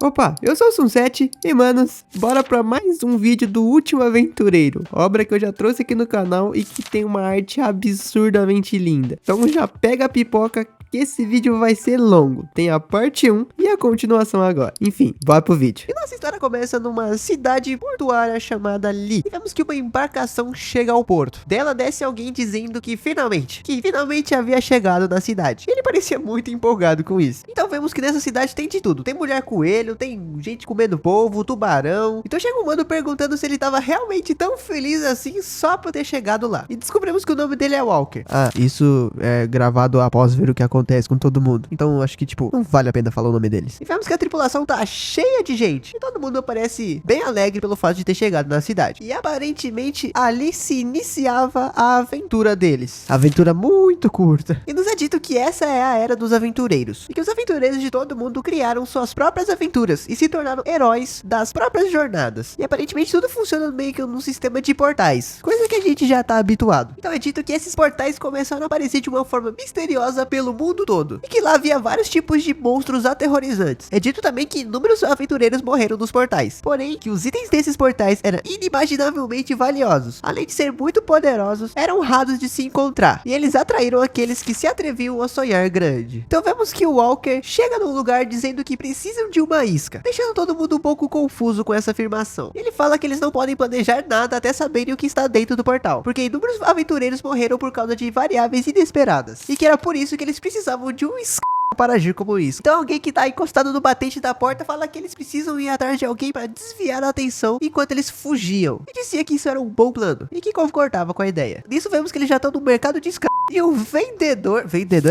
Opa, eu sou o Sunset e manos, bora pra mais um vídeo do Último Aventureiro, obra que eu já trouxe aqui no canal e que tem uma arte absurdamente linda. Então já pega a pipoca que esse vídeo vai ser longo, tem a parte 1 e a continuação agora. Enfim, bora pro vídeo. E nossa história começa numa cidade portuária chamada Lee. E vemos que uma embarcação chega ao porto. Dela desce alguém dizendo que finalmente havia chegado na cidade. Ele parecia muito empolgado com isso. Então vemos que nessa cidade tem de tudo, tem mulher coelho, tem gente comendo polvo, tubarão. Então chega um mano perguntando se ele tava realmente tão feliz assim só por ter chegado lá. E descobrimos que o nome dele é Walker. Ah, isso é gravado após ver o que acontece com todo mundo. Então acho que não vale a pena falar o nome deles. E vemos que a tripulação tá cheia de gente. E todo mundo parece bem alegre pelo fato de ter chegado na cidade. E aparentemente ali se iniciava a aventura deles. Aventura muito curta. E nos é dito que essa é a era dos aventureiros. E que os aventureiros de todo mundo criaram suas próprias aventuras e se tornaram heróis das próprias jornadas. E aparentemente tudo funciona meio que num sistema de portais, coisa que a gente já tá habituado. Então é dito que esses portais começaram a aparecer de uma forma misteriosa pelo mundo todo. E que lá havia vários tipos de monstros aterrorizantes. É dito também que inúmeros aventureiros morreram nos portais. Porém, que os itens desses portais eram inimaginavelmente valiosos. Além de ser muito poderosos, eram raros de se encontrar. E eles atraíram aqueles que se atreviam a sonhar grande. Então vemos que o Walker chega num lugar dizendo que precisam de uma isca, deixando todo mundo um pouco confuso com essa afirmação. Ele fala que eles não podem planejar nada até saberem o que está dentro do portal, porque inúmeros aventureiros morreram por causa de variáveis inesperadas. E que era por isso que eles precisavam de um para agir como isso. Então alguém que tá encostado no batente da porta fala que eles precisam ir atrás de alguém para desviar a atenção enquanto eles fugiam. E dizia que isso era um bom plano e que concordava com a ideia. Nisso vemos que eles já estão no mercado de escravos. E o vendedor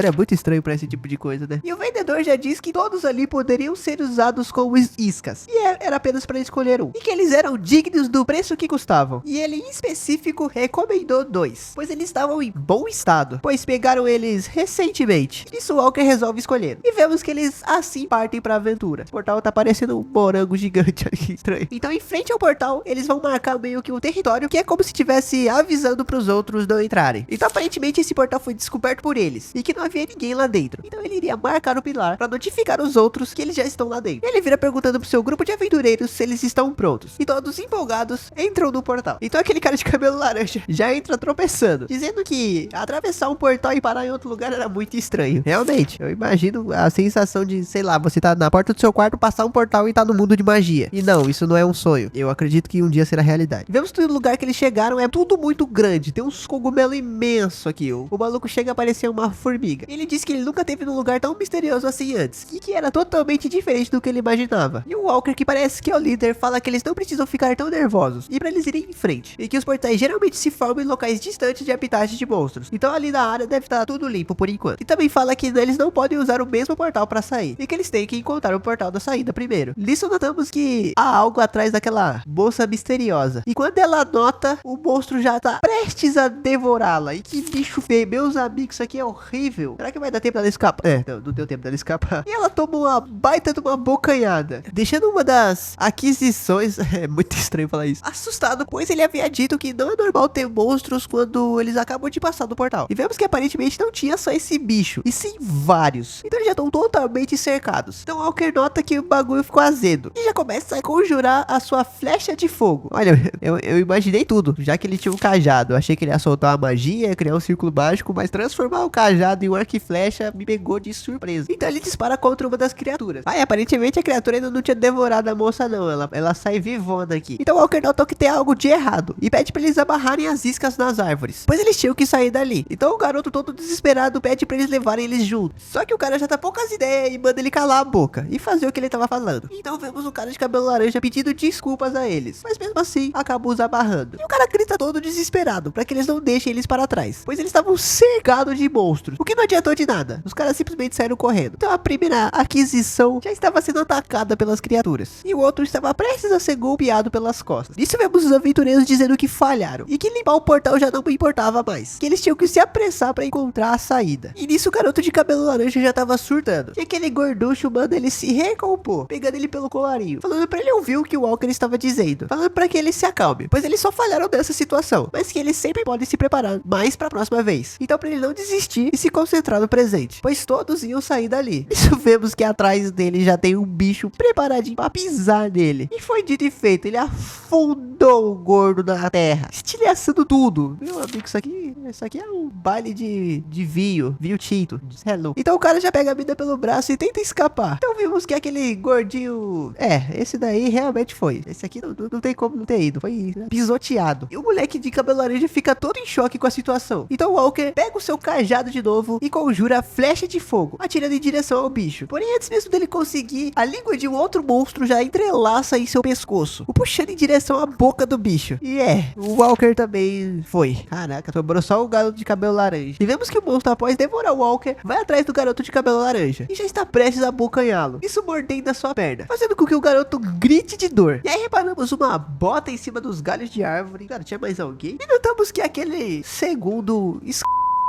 é muito estranho pra esse tipo de coisa, né? E o vendedor já diz que todos ali poderiam ser usados como iscas. E era apenas pra escolher um. E que eles eram dignos do preço que custavam. E ele em específico recomendou 2, pois eles estavam em bom estado, pois pegaram eles recentemente. Isso o Walker resolve escolher. E vemos que eles assim partem pra aventura. O portal tá parecendo um morango gigante ali, estranho. Então em frente ao portal, eles vão marcar meio que um território que é como se estivesse avisando pros outros não entrarem. Então aparentemente esse portal foi descoberto por eles e que não havia ninguém lá dentro. Então ele iria marcar o pilar para notificar os outros que eles já estão lá dentro. Ele vira perguntando pro seu grupo de aventureiros se eles estão prontos. E todos empolgados entram no portal. Então aquele cara de cabelo laranja já entra tropeçando, dizendo que atravessar um portal e parar em outro lugar era muito estranho. Realmente, eu imagino a sensação de, sei lá, você tá na porta do seu quarto, passar um portal e tá no mundo de magia. E não, isso não é um sonho. Eu acredito que um dia será realidade. Vemos que o lugar que eles chegaram é tudo muito grande. Tem uns cogumelos imensos aqui. O maluco chega a parecer uma formiga. Ele disse que ele nunca teve num lugar tão misterioso assim antes, e que era totalmente diferente do que ele imaginava. E o Walker, que parece que é o líder, fala que eles não precisam ficar tão nervosos e pra eles irem em frente, e que os portais geralmente se formam em locais distantes de habitats de monstros. Então ali na área deve estar tudo limpo por enquanto. E também fala que eles não podem usar o mesmo portal pra sair, e que eles têm que encontrar o portal da saída primeiro. Nisso notamos que há algo atrás daquela moça misteriosa, e quando ela nota, o monstro já tá prestes a devorá-la. E que bicho feio, meus amigos, isso aqui é horrível. Será que vai dar tempo dela escapar? Não deu tempo dela escapar. E ela toma uma baita de uma bocanhada, deixando uma das aquisições, é muito estranho falar isso, assustado, pois ele havia dito que não é normal ter monstros quando eles acabam de passar do portal. E vemos que aparentemente não tinha só esse bicho, e sim vários. Então eles já estão totalmente cercados. Então Walker nota que o bagulho ficou azedo e já começa a conjurar a sua flecha de fogo. Olha, eu imaginei tudo, já que ele tinha um cajado. Eu achei que ele ia soltar uma magia, criar um círculo mágico, mas transformar o cajado em um arco e flecha me pegou de surpresa. Então ele dispara contra uma das criaturas. Aparentemente a criatura ainda não tinha devorado a moça não, ela sai vivona aqui. Então o Walker notou que tem algo de errado e pede pra eles amarrarem as iscas nas árvores, pois eles tinham que sair dali. Então o garoto todo desesperado pede pra eles levarem eles juntos. Só que o cara já tá poucas ideias e manda ele calar a boca e fazer o que ele tava falando. Então vemos o cara de cabelo laranja pedindo desculpas a eles, mas mesmo assim acabou os amarrando. E o cara grita todo desesperado pra que eles não deixem eles para trás, pois eles estavam cercados de monstros, o que não adiantou de nada. Os caras simplesmente saíram correndo. Então a primeira aquisição já estava sendo atacada pelas criaturas, e o outro estava prestes a ser golpeado pelas costas. Nisso vemos os aventureiros dizendo que falharam, e que limpar o portal já não importava mais, que eles tinham que se apressar para encontrar a saída. E nisso o garoto de cabelo laranja já tava surtando. E aquele gorducho manda ele se recompor, pegando ele pelo colarinho, falando pra ele ouvir o que o Walker estava dizendo, falando pra que ele se acalme, pois eles só falharam nessa situação, mas que eles sempre podem se preparar mais pra próxima vez. Então pra ele não desistir e se concentrar no presente, pois todos iam sair dali. Isso vemos que atrás dele já tem um bicho preparadinho pra pisar nele. E foi dito e feito, ele afundou o gordo na terra, estilhaçando tudo. Meu amigo, isso aqui é um baile de vinho tinto. Hello. Então o cara já pega a mina pelo braço e tenta escapar. Então vimos que aquele gordinho... esse daí realmente foi. Esse aqui não tem como não ter ido. Foi pisoteado. E o moleque de cabelo laranja fica todo em choque com a situação. Então o Walker pega o seu cajado de novo e conjura a flecha de fogo, atirando em direção ao bicho. Porém, antes mesmo dele conseguir, a língua de um outro monstro já entrelaça em seu pescoço, o puxando em direção à boca do bicho. E o Walker também foi. Caraca, sobrou só o garoto de cabelo laranja. E vemos que o monstro, após devorar o Walker, vai atrás do garoto de cabelo laranja e já está prestes a abocanhá-lo, isso mordendo a sua perna, fazendo com que o garoto grite de dor. E aí reparamos uma bota em cima dos galhos de árvore. Cara, tinha mais alguém? E notamos que aquele segundo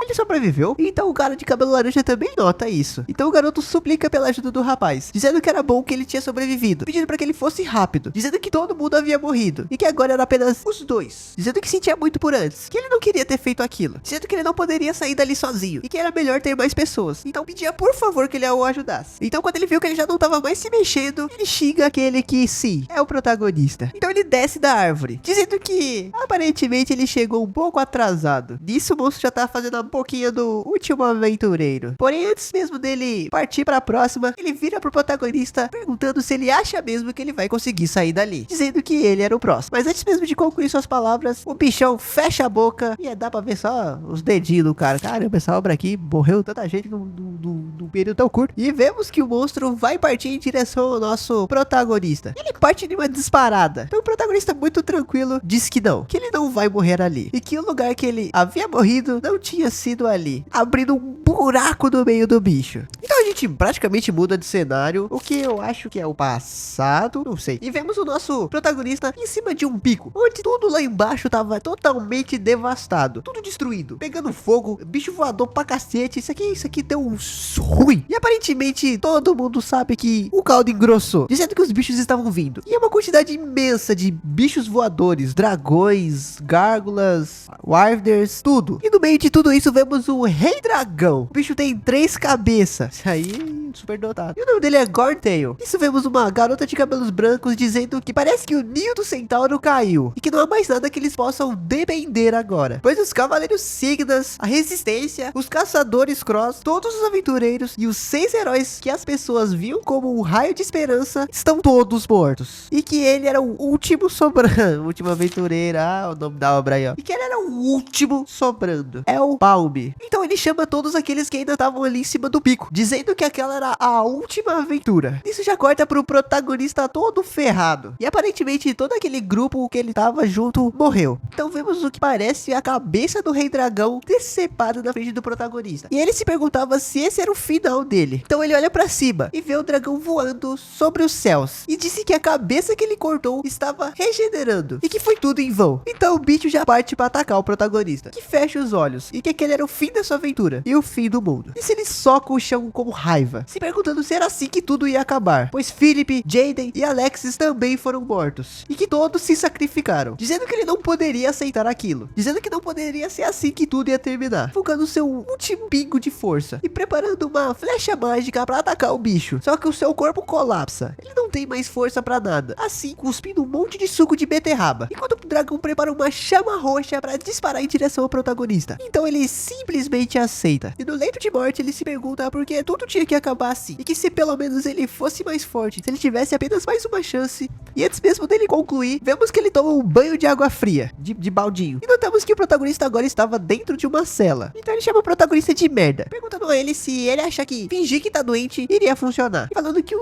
ele sobreviveu, então o cara de cabelo laranja também nota isso. Então o garoto suplica pela ajuda do rapaz, dizendo que era bom que ele tinha sobrevivido, pedindo para que ele fosse rápido, dizendo que todo mundo havia morrido e que agora era apenas os dois, dizendo que sentia muito por antes, que ele não queria ter feito aquilo, dizendo que ele não poderia sair dali sozinho e que era melhor ter mais pessoas. Então pedia por favor que ele o ajudasse. Então quando ele viu que ele já não tava mais se mexendo, ele xinga aquele que sim, é o protagonista. Então ele desce da árvore, dizendo que aparentemente ele chegou um pouco atrasado. Nisso o monstro já tava fazendo a pouquinho do último aventureiro. Porém, antes mesmo dele partir pra próxima, ele vira pro protagonista perguntando se ele acha mesmo que ele vai conseguir sair dali, dizendo que ele era o próximo. Mas antes mesmo de concluir suas palavras, o bichão fecha a boca e dá pra ver só os dedinhos do cara. Caramba, essa obra aqui morreu tanta gente num período tão curto. E vemos que o monstro vai partir em direção ao nosso protagonista. Ele parte de uma disparada. Então o protagonista, muito tranquilo, diz que ele não vai morrer ali. E que o lugar que ele havia morrido não tinha sido ali, abrindo um buraco no meio do bicho. Então a gente praticamente muda de cenário, o que eu acho que é o passado, não sei. E vemos o nosso protagonista em cima de um pico, onde tudo lá embaixo tava totalmente devastado, tudo destruído, pegando fogo, bicho voador pra cacete. Isso aqui deu um ruim. E aparentemente todo mundo sabe que o caldo engrossou, dizendo que os bichos estavam vindo. E é uma quantidade imensa de bichos voadores, dragões, gárgulas, warders, tudo. E no meio de tudo isso vemos o Rei Dragão. O bicho tem 3 cabeças. Isso aí, super dotado. E o nome dele é Gortail. Isso vemos uma garota de cabelos brancos dizendo que parece que o ninho do centauro caiu e que não há mais nada que eles possam depender agora, pois os cavaleiros Signas, a resistência, os caçadores Cross, todos os aventureiros e os 6 heróis que as pessoas viam como um raio de esperança estão todos mortos. E que ele era o último sobrando. O último aventureiro. O nome da obra aí, ó. E que ele era o último sobrando. É o Palme. Então ele chama todos aqueles que ainda estavam ali em cima do pico, dizendo que aquela era a última aventura. Isso já corta pro protagonista todo ferrado. E aparentemente todo aquele grupo que ele tava junto morreu. Então vemos o que parece a cabeça do Rei Dragão decepada na frente do protagonista. E ele se perguntava se esse era o final dele. Então ele olha pra cima e vê o dragão voando sobre os céus. E disse que a cabeça que ele cortou estava regenerando. E que foi tudo em vão. Então o bicho já parte pra atacar o protagonista, que fecha os olhos. E que aquele era o fim da sua aventura e o fim do mundo. E se ele soca o chão com raiva, se perguntando se era assim que tudo ia acabar, pois Philip, Jaden e Alexis também foram mortos, e que todos se sacrificaram, dizendo que ele não poderia aceitar aquilo, dizendo que não poderia ser assim que tudo ia terminar, focando seu último pingo de força e preparando uma flecha mágica para atacar o bicho. Só que o seu corpo colapsa, ele não tem mais força para nada, assim cuspindo um monte de suco de beterraba, enquanto o dragão prepara uma chama roxa para disparar em direção ao protagonista. Então ele simplesmente aceita. E no leito de morte ele se pergunta por que tudo tinha que acabar assim. E que se pelo menos ele fosse mais forte, se ele tivesse apenas mais uma chance. E antes mesmo dele concluir, vemos que ele toma um banho de água fria, de baldinho. E notamos que o protagonista agora estava dentro de uma cela. Então ele chama o protagonista de merda, perguntando a ele se ele acha que fingir que tá doente iria funcionar. E falando que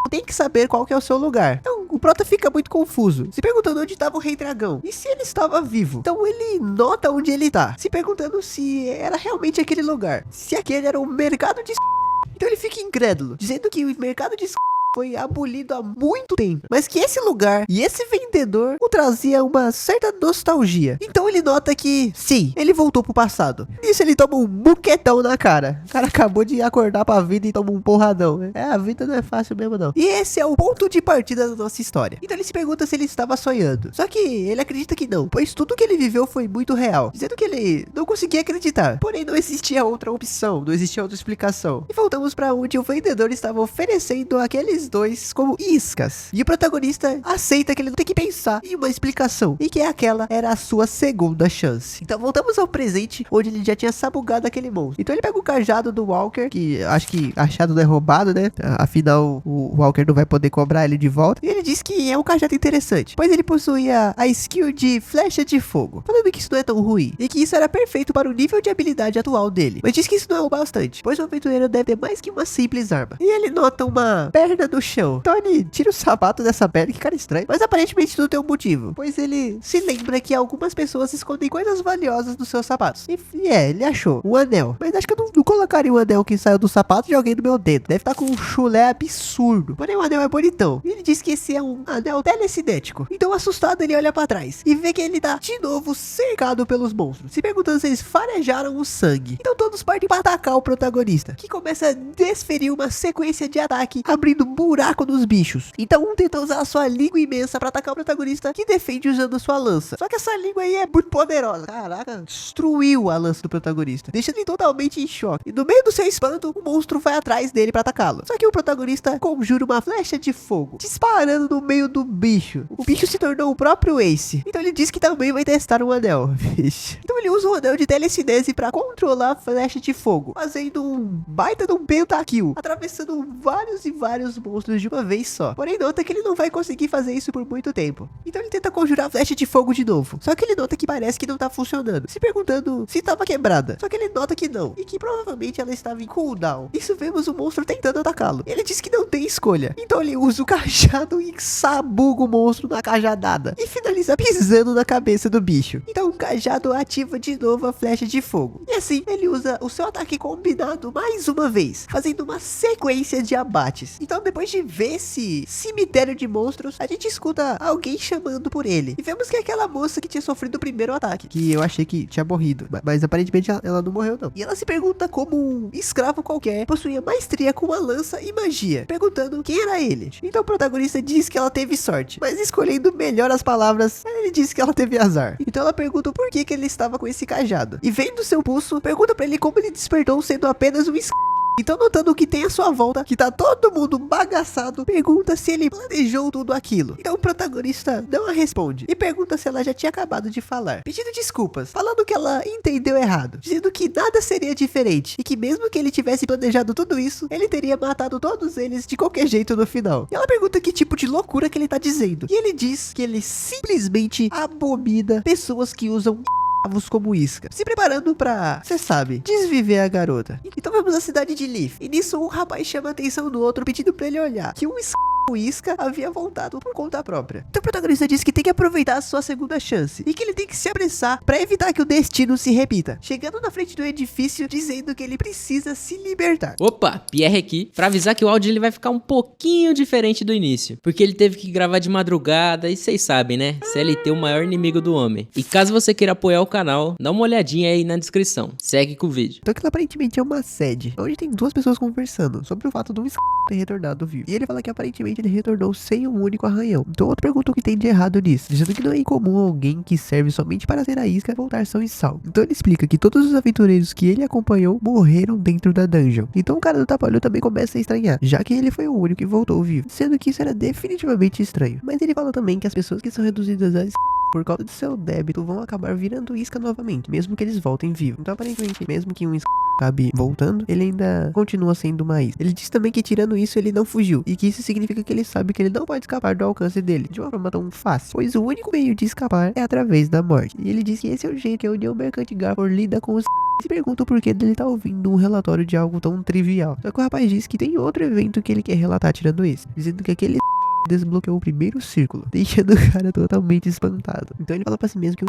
tem que saber qual que é o seu lugar. Então o prota fica muito confuso, se perguntando onde estava o Rei Dragão e se ele estava vivo. Então ele nota onde ele tá, se perguntando se era realmente aquele lugar, se aquele era o mercado de... Então ele fica incrédulo, dizendo que o mercado de... foi abolido há muito tempo, mas que esse lugar e esse vendedor o trazia uma certa nostalgia. Então ele nota que, sim, ele voltou pro passado. Nisso ele toma um buquetão na cara. O cara acabou de acordar pra vida e toma um porradão, né? A vida não é fácil mesmo não. E esse é o ponto de partida da nossa história. Então ele se pergunta se ele estava sonhando. Só que ele acredita que não, pois tudo que ele viveu foi muito real, dizendo que ele não conseguia acreditar. Porém não existia outra opção, não existia outra explicação. E voltamos pra onde o vendedor estava oferecendo aqueles dois como iscas. E o protagonista aceita que ele não tem que pensar em uma explicação, e que aquela era a sua segunda chance. Então voltamos ao presente, onde ele já tinha sabugado aquele monstro. Então ele pega o cajado do Walker, que acho que achado não é roubado, né? Afinal, o Walker não vai poder cobrar ele de volta. E ele diz que é um cajado interessante, pois ele possuía a skill de flecha de fogo, falando que isso não é tão ruim, e que isso era perfeito para o nível de habilidade atual dele. Mas diz que isso não é o bastante, pois o aventureiro deve ter mais que uma simples arma. E ele nota uma perna no chão. Então ele tira o sapato dessa perna, que cara estranho. Mas aparentemente tudo tem um motivo, pois ele se lembra que algumas pessoas escondem coisas valiosas nos seus sapatos. E ele achou um anel. Mas acho que eu não colocaria um anel que saiu do sapato de alguém no meu dedo. Deve estar com um chulé absurdo. Porém o anel é bonitão. E ele diz que esse é um anel telecinético. Então assustado ele olha pra trás e vê que ele tá de novo cercado pelos monstros, se perguntando se eles farejaram o sangue. Então todos partem pra atacar o protagonista, que começa a desferir uma sequência de ataque, abrindo buraco nos bichos. Então um tenta usar a sua língua imensa pra atacar o protagonista, que defende usando a sua lança. Só que essa língua aí é muito poderosa. Caraca, destruiu a lança do protagonista, deixando ele totalmente em choque. E no meio do seu espanto, o monstro vai atrás dele pra atacá-lo. Só que o protagonista conjura uma flecha de fogo, disparando no meio do bicho. O bicho se tornou o próprio Ace. Então ele diz que também vai testar um anel. Vixe. Então ele usa um anel de telecinese pra controlar a flecha de fogo, fazendo um baita de um pentakill, atravessando vários e vários monstros de uma vez só. Porém nota que ele não vai conseguir fazer isso por muito tempo. Então ele tenta conjurar a flecha de fogo de novo. Só que ele nota que parece que não tá funcionando, se perguntando se estava quebrada. Só que ele nota que não, e que provavelmente ela estava em cooldown. Isso vemos o monstro tentando atacá-lo. Ele diz que não tem escolha. Então ele usa o cajado e sabuga o monstro na cajadada, e finaliza pisando na cabeça do bicho. Então o cajado ativa de novo a flecha de fogo. E assim ele usa o seu ataque combinado mais uma vez, fazendo uma sequência de abates. Então depois de ver esse cemitério de monstros, a gente escuta alguém chamando por ele. E vemos que é aquela moça que tinha sofrido o primeiro ataque, que eu achei que tinha morrido, mas aparentemente ela não morreu não. E ela se pergunta como um escravo qualquer possuía maestria com a lança e magia, perguntando quem era ele. Então o protagonista diz que ela teve sorte, mas escolhendo melhor as palavras, ele diz que ela teve azar. Então ela pergunta por que ele estava com esse cajado. E vendo seu pulso, pergunta pra ele como ele despertou sendo apenas um Então notando que tem à sua volta, que tá todo mundo bagaçado, pergunta se ele planejou tudo aquilo. Então o protagonista não a responde e pergunta se ela já tinha acabado de falar, pedindo desculpas, falando que ela entendeu errado, dizendo que nada seria diferente e que mesmo que ele tivesse planejado tudo isso, ele teria matado todos eles de qualquer jeito no final. E ela pergunta que tipo de loucura que ele tá dizendo, e ele diz que ele simplesmente abomina pessoas que usam como isca, se preparando pra, cê sabe, desviver a garota. Então vamos à cidade de Leaf, e nisso um rapaz chama a atenção do outro, pedindo pra ele olhar que o isca havia voltado por conta própria. Então o protagonista diz que tem que aproveitar a sua segunda chance, e que ele tem que se apressar pra evitar que o destino se repita, chegando na frente do edifício, dizendo que ele precisa se libertar. Opa, Pierre aqui, pra avisar que o áudio ele vai ficar um pouquinho diferente do início, porque ele teve que gravar de madrugada, e vocês sabem, né? CLT é o maior inimigo do homem. E caso você queira apoiar o canal, dá uma olhadinha aí na descrição. Segue com o vídeo. Então aquilo aparentemente é uma sede, onde tem duas pessoas conversando sobre o fato do ter retornado vivo. E ele fala que aparentemente ele retornou sem um único arranhão. Então outro pergunta o que tem de errado nisso, dizendo que não é incomum alguém que serve somente para ser a isca voltar são e salvo. Então ele explica que todos os aventureiros que ele acompanhou morreram dentro da dungeon. Então o cara do tapa-olho também começa a estranhar, já que ele foi o único que voltou vivo, sendo que isso era definitivamente estranho. Mas ele fala também que as pessoas que são reduzidas a por causa do seu débito vão acabar virando isca novamente, mesmo que eles voltem vivos. Então aparentemente, mesmo que um acabe voltando, ele ainda continua sendo uma isca. Ele diz também que tirando isso ele não fugiu, e que isso significa que ele sabe que ele não pode escapar do alcance dele de uma forma tão fácil, pois o único meio de escapar é através da morte. E ele diz que esse é o jeito que a União Mercante Garfor lida com os se pergunta o porquê dele tá ouvindo um relatório de algo tão trivial. Só que o rapaz diz que tem outro evento que ele quer relatar tirando esse, dizendo que aquele desbloqueou o primeiro círculo, deixando o cara totalmente espantado. Então ele fala pra si mesmo que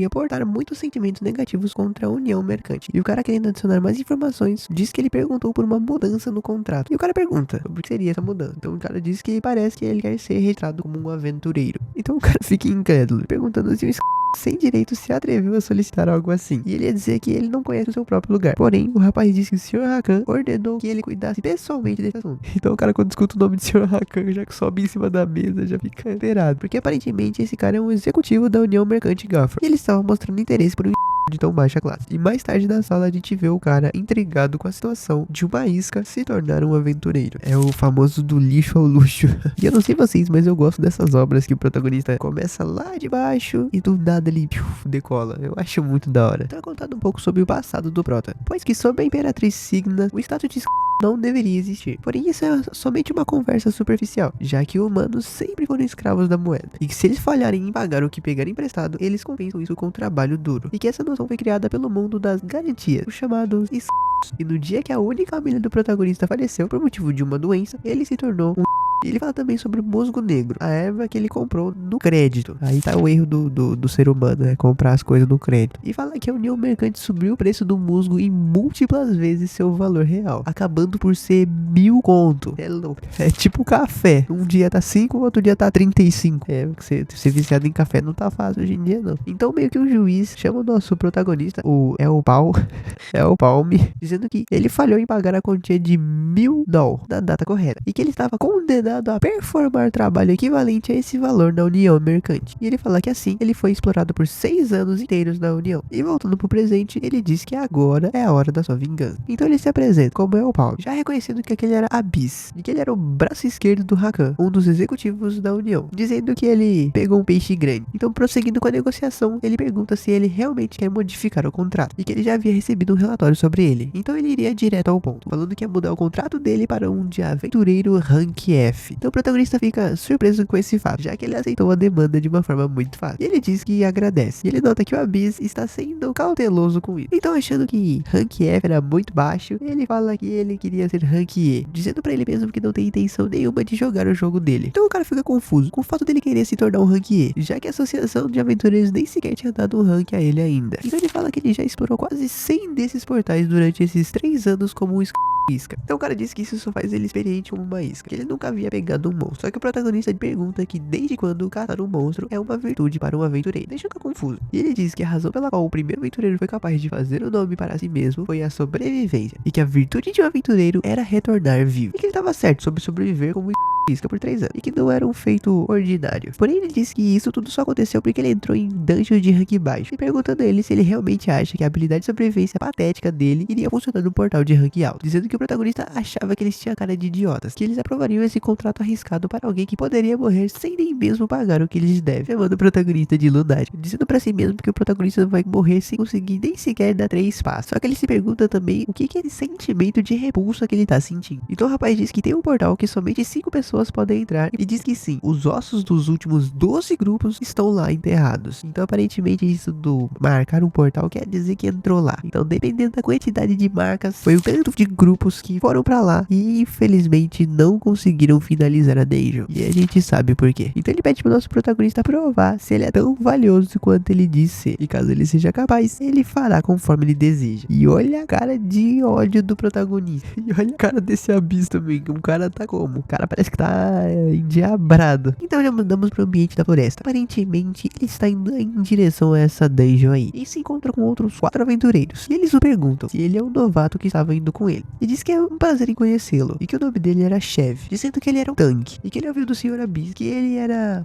e aportar muitos sentimentos negativos contra a União Mercante. E o cara, querendo adicionar mais informações, diz que ele perguntou por uma mudança no contrato. E o cara pergunta sobre o que seria essa mudança. Então o cara diz que parece que ele quer ser registrado como um aventureiro. Então o cara fica incrédulo, perguntando se o sem direito se atreveu a solicitar algo assim. E ele ia dizer que ele não conhece o seu próprio lugar. Porém, o rapaz disse que o Sr. Hakan ordenou que ele cuidasse pessoalmente desse assunto. Então o cara, quando escuta o nome de Sr. Hakan, já que sobe em cima da mesa, já fica alterado. Porque aparentemente esse cara é um executivo da União Mercante Gaffer. E ele estava mostrando interesse por um de tão baixa classe. E mais tarde na sala a gente vê o cara intrigado com a situação de uma isca se tornar um aventureiro. É o famoso do lixo ao luxo. E eu não sei vocês, mas eu gosto dessas obras que o protagonista começa lá de baixo e do nada ele decola. Eu acho muito da hora. Então, contando um pouco sobre o passado do prota. Pois que sob a Imperatriz Signa, o status de não deveria existir. Porém, isso é somente uma conversa superficial, já que humanos sempre foram escravos da moeda. E que se eles falharem em pagar o que pegarem emprestado, eles compensam isso com trabalho duro. E que essa noção foi criada pelo mundo das garantias, os chamados E no dia que a única família do protagonista faleceu por motivo de uma doença, ele se tornou um. Ele fala também sobre o musgo negro, a erva que ele comprou no crédito. Aí tá o erro do ser humano, né? Comprar as coisas no crédito. E fala que a União Mercante subiu o preço do musgo em múltiplas vezes seu valor real, acabando por ser 1000 conto. É louco. É tipo café. Um dia tá 5, outro dia tá 35. É, ser viciado em café não tá fácil hoje em dia, não. Então meio que o juiz chama o nosso protagonista, o Palme, dizendo que ele falhou em pagar a quantia de $1000 na data correta. E que ele estava condenado a performar trabalho equivalente a esse valor na União Mercante. E ele fala que assim, ele foi explorado por 6 anos inteiros na União. E voltando pro presente, ele diz que agora é a hora da sua vingança. Então ele se apresenta como é o Paulo, já reconhecendo que aquele era Abyss, e que ele era o braço esquerdo do Hakan, um dos executivos da União, dizendo que ele pegou um peixe grande. Então, prosseguindo com a negociação, ele pergunta se ele realmente quer modificar o contrato, e que ele já havia recebido um relatório sobre ele. Então ele iria direto ao ponto, falando que ia mudar o contrato dele para um de aventureiro Rank F. Então o protagonista fica surpreso com esse fato, já que ele aceitou a demanda de uma forma muito fácil. E ele diz que agradece. E ele nota que o Abyss está sendo cauteloso com isso. Então, achando que Rank F era muito baixo, ele fala que ele queria ser Rank E, dizendo pra ele mesmo que não tem intenção nenhuma de jogar o jogo dele. Então o cara fica confuso com o fato dele querer se tornar um Rank E, já que a associação de aventureiros nem sequer tinha dado um rank a ele ainda. Então ele fala que ele já explorou quase 100 desses portais durante esses 3 anos como um isca. Então o cara diz que isso só faz ele experiente como uma isca, que ele nunca havia pegado um monstro. Só que o protagonista pergunta que desde quando caçar um monstro é uma virtude para um aventureiro. Deixa eu ficar confuso. E ele diz que a razão pela qual o primeiro aventureiro foi capaz de fazer o nome para si mesmo foi a sobrevivência, e que a virtude de um aventureiro era retornar vivo. E que ele estava certo sobre sobreviver como isca por 3 anos, e que não era um feito ordinário. Porém ele diz que isso tudo só aconteceu porque ele entrou em dungeon de rank baixo, e perguntando a ele se ele realmente acha que a habilidade de sobrevivência patética dele iria funcionar no portal de rank alto, dizendo que o protagonista achava que eles tinham cara de idiotas, que eles aprovariam esse contrato arriscado para alguém que poderia morrer sem nem mesmo pagar o que eles devem, chamando o protagonista de lunático, dizendo pra si mesmo que o protagonista vai morrer sem conseguir nem sequer dar 3 passos. Só que ele se pergunta também o que é esse sentimento de repulsa que ele tá sentindo. Então o rapaz diz que tem um portal que somente 5 pessoas podem entrar, e diz que sim, os ossos dos últimos 12 grupos estão lá enterrados. Então aparentemente isso do marcar um portal quer dizer que entrou lá. Então dependendo da quantidade de marcas, foi o tanto de grupos que foram pra lá e infelizmente não conseguiram finalizar a dungeon. E a gente sabe por quê. Então ele pede pro nosso protagonista provar se ele é tão valioso quanto ele diz ser. E caso ele seja capaz, ele fará conforme ele deseja. E olha a cara de ódio do protagonista. E olha a cara desse Abyss também. O cara tá como? O cara parece que tá endiabrado. Então já mandamos pro ambiente da floresta. Aparentemente ele está indo em direção a essa dungeon aí, e se encontra com outros 4 aventureiros. E eles o perguntam se ele é o novato que estava indo com ele. E diz que é um prazer em conhecê-lo, e que o nome dele era Chev, dizendo que ele era um tanque, e que ele ouviu do Sr. Abyss que ele era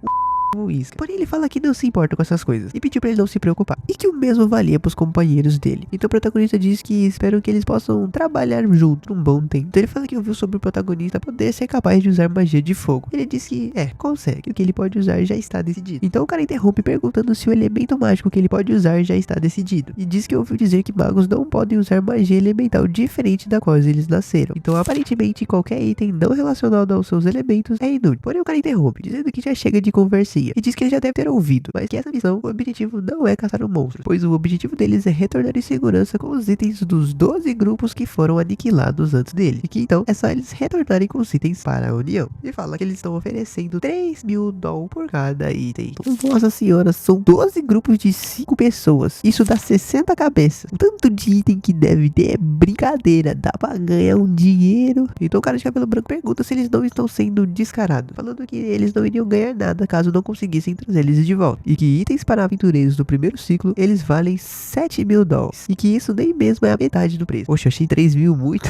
isca. Porém ele fala que não se importa com essas coisas e pediu pra ele não se preocupar, e que o mesmo valia pros companheiros dele. Então o protagonista diz que esperam que eles possam trabalhar junto um bom tempo. Então ele fala que ouviu sobre o protagonista poder ser capaz de usar magia de fogo. Ele diz que consegue, o que ele pode usar já está decidido. Então o cara interrompe perguntando se o elemento mágico que ele pode usar já está decidido, e diz que ouviu dizer que magos não podem usar magia elemental diferente da qual eles nasceram. Então aparentemente qualquer item não relacionado aos seus elementos é inútil. Porém o cara interrompe, dizendo que já chega de conversinha sozinha e diz que ele já deve ter ouvido, mas que essa missão, o objetivo não é caçar um monstro, pois o objetivo deles é retornar em segurança com os itens dos 12 grupos que foram aniquilados antes dele, e que então é só eles retornarem com os itens para a União. E fala que eles estão oferecendo 3.000 dólares por cada item. Nossa senhora, são 12 grupos de 5 pessoas, isso dá 60 cabeças. O tanto de item que deve ter é brincadeira, dá pra ganhar um dinheiro. Então o cara de cabelo branco pergunta se eles não estão sendo descarados, falando que eles não iriam ganhar nada caso não conseguissem trazer eles de volta, e que itens para aventureiros do primeiro ciclo eles valem 7.000 dólares, e que isso nem mesmo é a metade do preço. Poxa, eu achei 3.000 muito.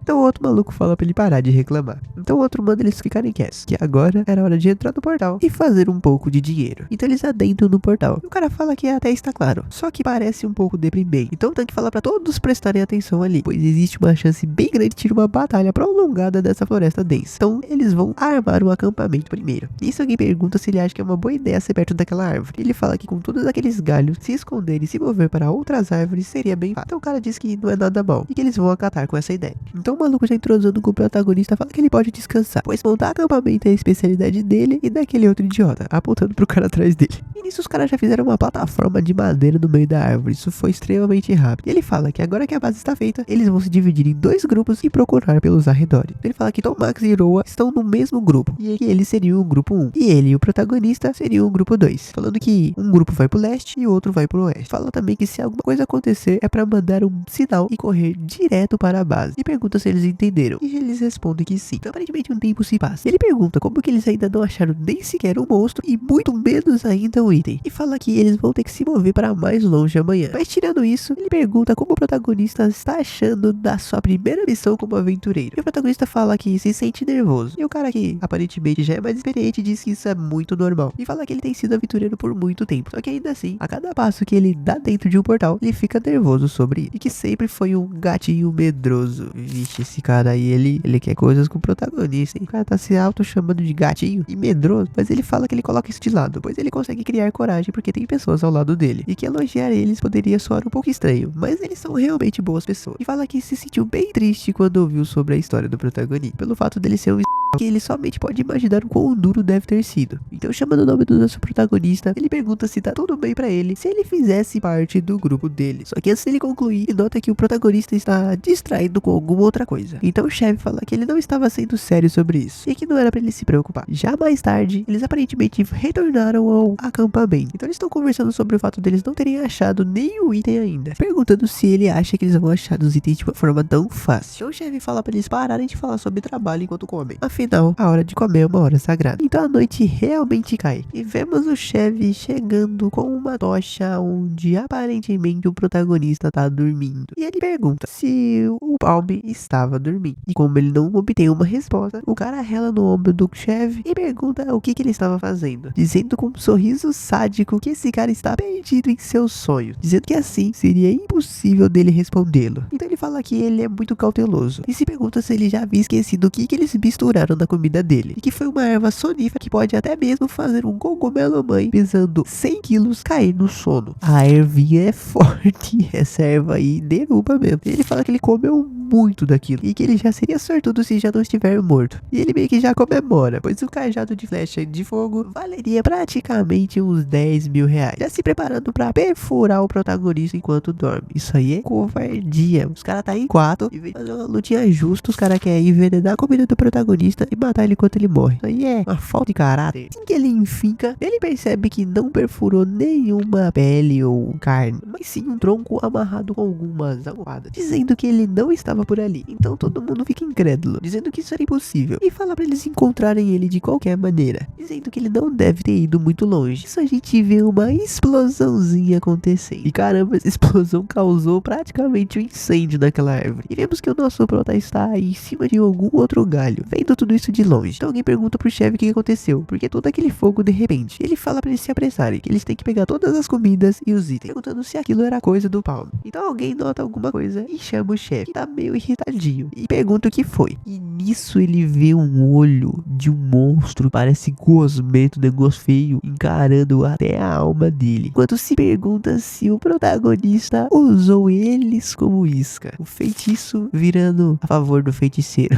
Então o outro maluco fala pra ele parar de reclamar. Então o outro manda eles ficarem quietos, que agora era hora de entrar no portal e fazer um pouco de dinheiro. Então eles adentram no portal, e o cara fala que até está claro, só que parece um pouco deprimente. Então tem que falar pra todos prestarem atenção ali, pois existe uma chance bem grande de ter uma batalha prolongada dessa floresta densa. Então eles vão armar um acampamento primeiro. Nisso alguém pergunta se ele acha que é uma boa ideia ser perto daquela árvore. Ele fala que com todos aqueles galhos, se esconder e se mover para outras árvores seria bem fácil. Então o cara diz que não é nada mal e que eles vão acatar com essa ideia. Então o maluco, já entrosando com o protagonista, fala que ele pode descansar, pois montar acampamento é a especialidade dele e daquele outro idiota, apontando pro cara atrás dele. E nisso os caras já fizeram uma plataforma de madeira no meio da árvore. Isso foi extremamente rápido. E ele fala que agora que a base está feita, eles vão se dividir em 2 grupos e procurar pelos arredores. Ele fala que Tom, Max e Roa estão no mesmo grupo, e que eles seriam o grupo 1, e ele e o protagonista seriam o grupo 2, falando que um grupo vai pro leste e o outro vai pro oeste. Fala também que se alguma coisa acontecer é pra mandar um sinal e correr direto para a base, e pergunta se eles entenderam, e eles respondem que sim. Então aparentemente um tempo se passa. Ele pergunta como que eles ainda não acharam nem sequer um monstro e muito menos ainda um item, e fala que eles vão ter que se mover para mais longe amanhã. Mas tirando isso, ele pergunta como o protagonista está achando da sua primeira missão como aventureiro, e o protagonista fala que se sente nervoso, e o cara que aparentemente já é mais experiente diz que isso é muito normal, e fala que ele tem sido aventureiro por muito tempo, só que ainda assim, a cada passo que ele dá dentro de um portal, ele fica nervoso sobre isso, e que sempre foi um gatinho medroso. Vixe, esse cara aí, ele quer coisas com o protagonista, hein? O cara tá se auto chamando de gatinho e medroso, mas ele fala que ele coloca isso de lado, pois ele consegue criar coragem porque tem pessoas ao lado dele, e que elogiar eles poderia soar um pouco estranho, mas eles são realmente boas pessoas. E fala que se sentiu bem triste quando ouviu sobre a história do protagonista, pelo fato dele ser um que ele somente pode imaginar o quão duro deve ter sido. Então, chamando o nome do nosso protagonista, ele pergunta se tá tudo bem pra ele se ele fizesse parte do grupo dele. Só que antes dele concluir, ele nota que o protagonista está distraído com alguma outra coisa. Então o chefe fala que ele não estava sendo sério sobre isso, e que não era pra ele se preocupar. Já mais tarde, eles aparentemente retornaram ao acampamento. Então eles estão conversando sobre o fato deles não terem achado nenhum item ainda, perguntando se ele acha que eles vão achar os itens de uma forma tão fácil. Então o chefe fala pra eles pararem de falar sobre trabalho enquanto comem. Afinal, a hora de comer é uma hora sagrada. Então a noite realmente cai, e vemos o chefe chegando com uma tocha onde aparentemente o protagonista tá dormindo. E ele pergunta se o Palm estava dormindo. E como ele não obtém uma resposta, o cara rela no ombro do chefe e pergunta o que ele estava fazendo, dizendo com um sorriso sádico que esse cara está perdido em seu sonho, dizendo que assim seria impossível dele respondê-lo. Então ele fala que ele é muito cauteloso e se pergunta se ele já havia esquecido o que eles misturaram na comida dele, e que foi uma erva sonífera que pode até mesmo fazer um cogumelo mãe pesando 100 quilos cair no sono. A ervinha é forte, essa erva aí derruba mesmo. Ele fala que ele comeu muito daquilo e que ele já seria sortudo se já não estiver morto. E ele meio que já comemora, pois o cajado de flecha de fogo valeria praticamente uns 10.000 reais, já se preparando pra perfurar o protagonista enquanto dorme. Isso aí é covardia. Os caras tá em 4 e vem fazer uma lutinha justa, os caras querem envenenar a comida do protagonista e matar ele enquanto ele morre. Isso aí é uma falta de caráter. Assim que ele enfinca, ele percebe que não perfurou nenhuma pele ou carne, mas sim um tronco amarrado com algumas almofadas, dizendo que ele não estava por ali. Então todo mundo fica incrédulo, dizendo que isso era impossível, e fala pra eles encontrarem ele de qualquer maneira, dizendo que ele não deve ter ido muito longe. Isso a gente vê uma explosãozinha acontecendo, e caramba, essa explosão causou praticamente um incêndio naquela árvore, e vemos que o nosso prota está em cima de algum outro galho, vendo tudo isso de longe. Então alguém pergunta pro chefe o que aconteceu, porque todo aquele fogo de repente. Ele fala pra eles se apressarem, que eles têm que pegar todas as comidas e os itens, perguntando se aquilo era coisa do Palm. Então alguém nota alguma coisa e chama o chefe, que tá meio irritadinho, e pergunta o que foi. E nisso ele vê um olho de um monstro, parece gosmento, negócio feio, encarando até a alma dele, enquanto se pergunta se o protagonista usou eles como isca, o feitiço virando a favor do feiticeiro.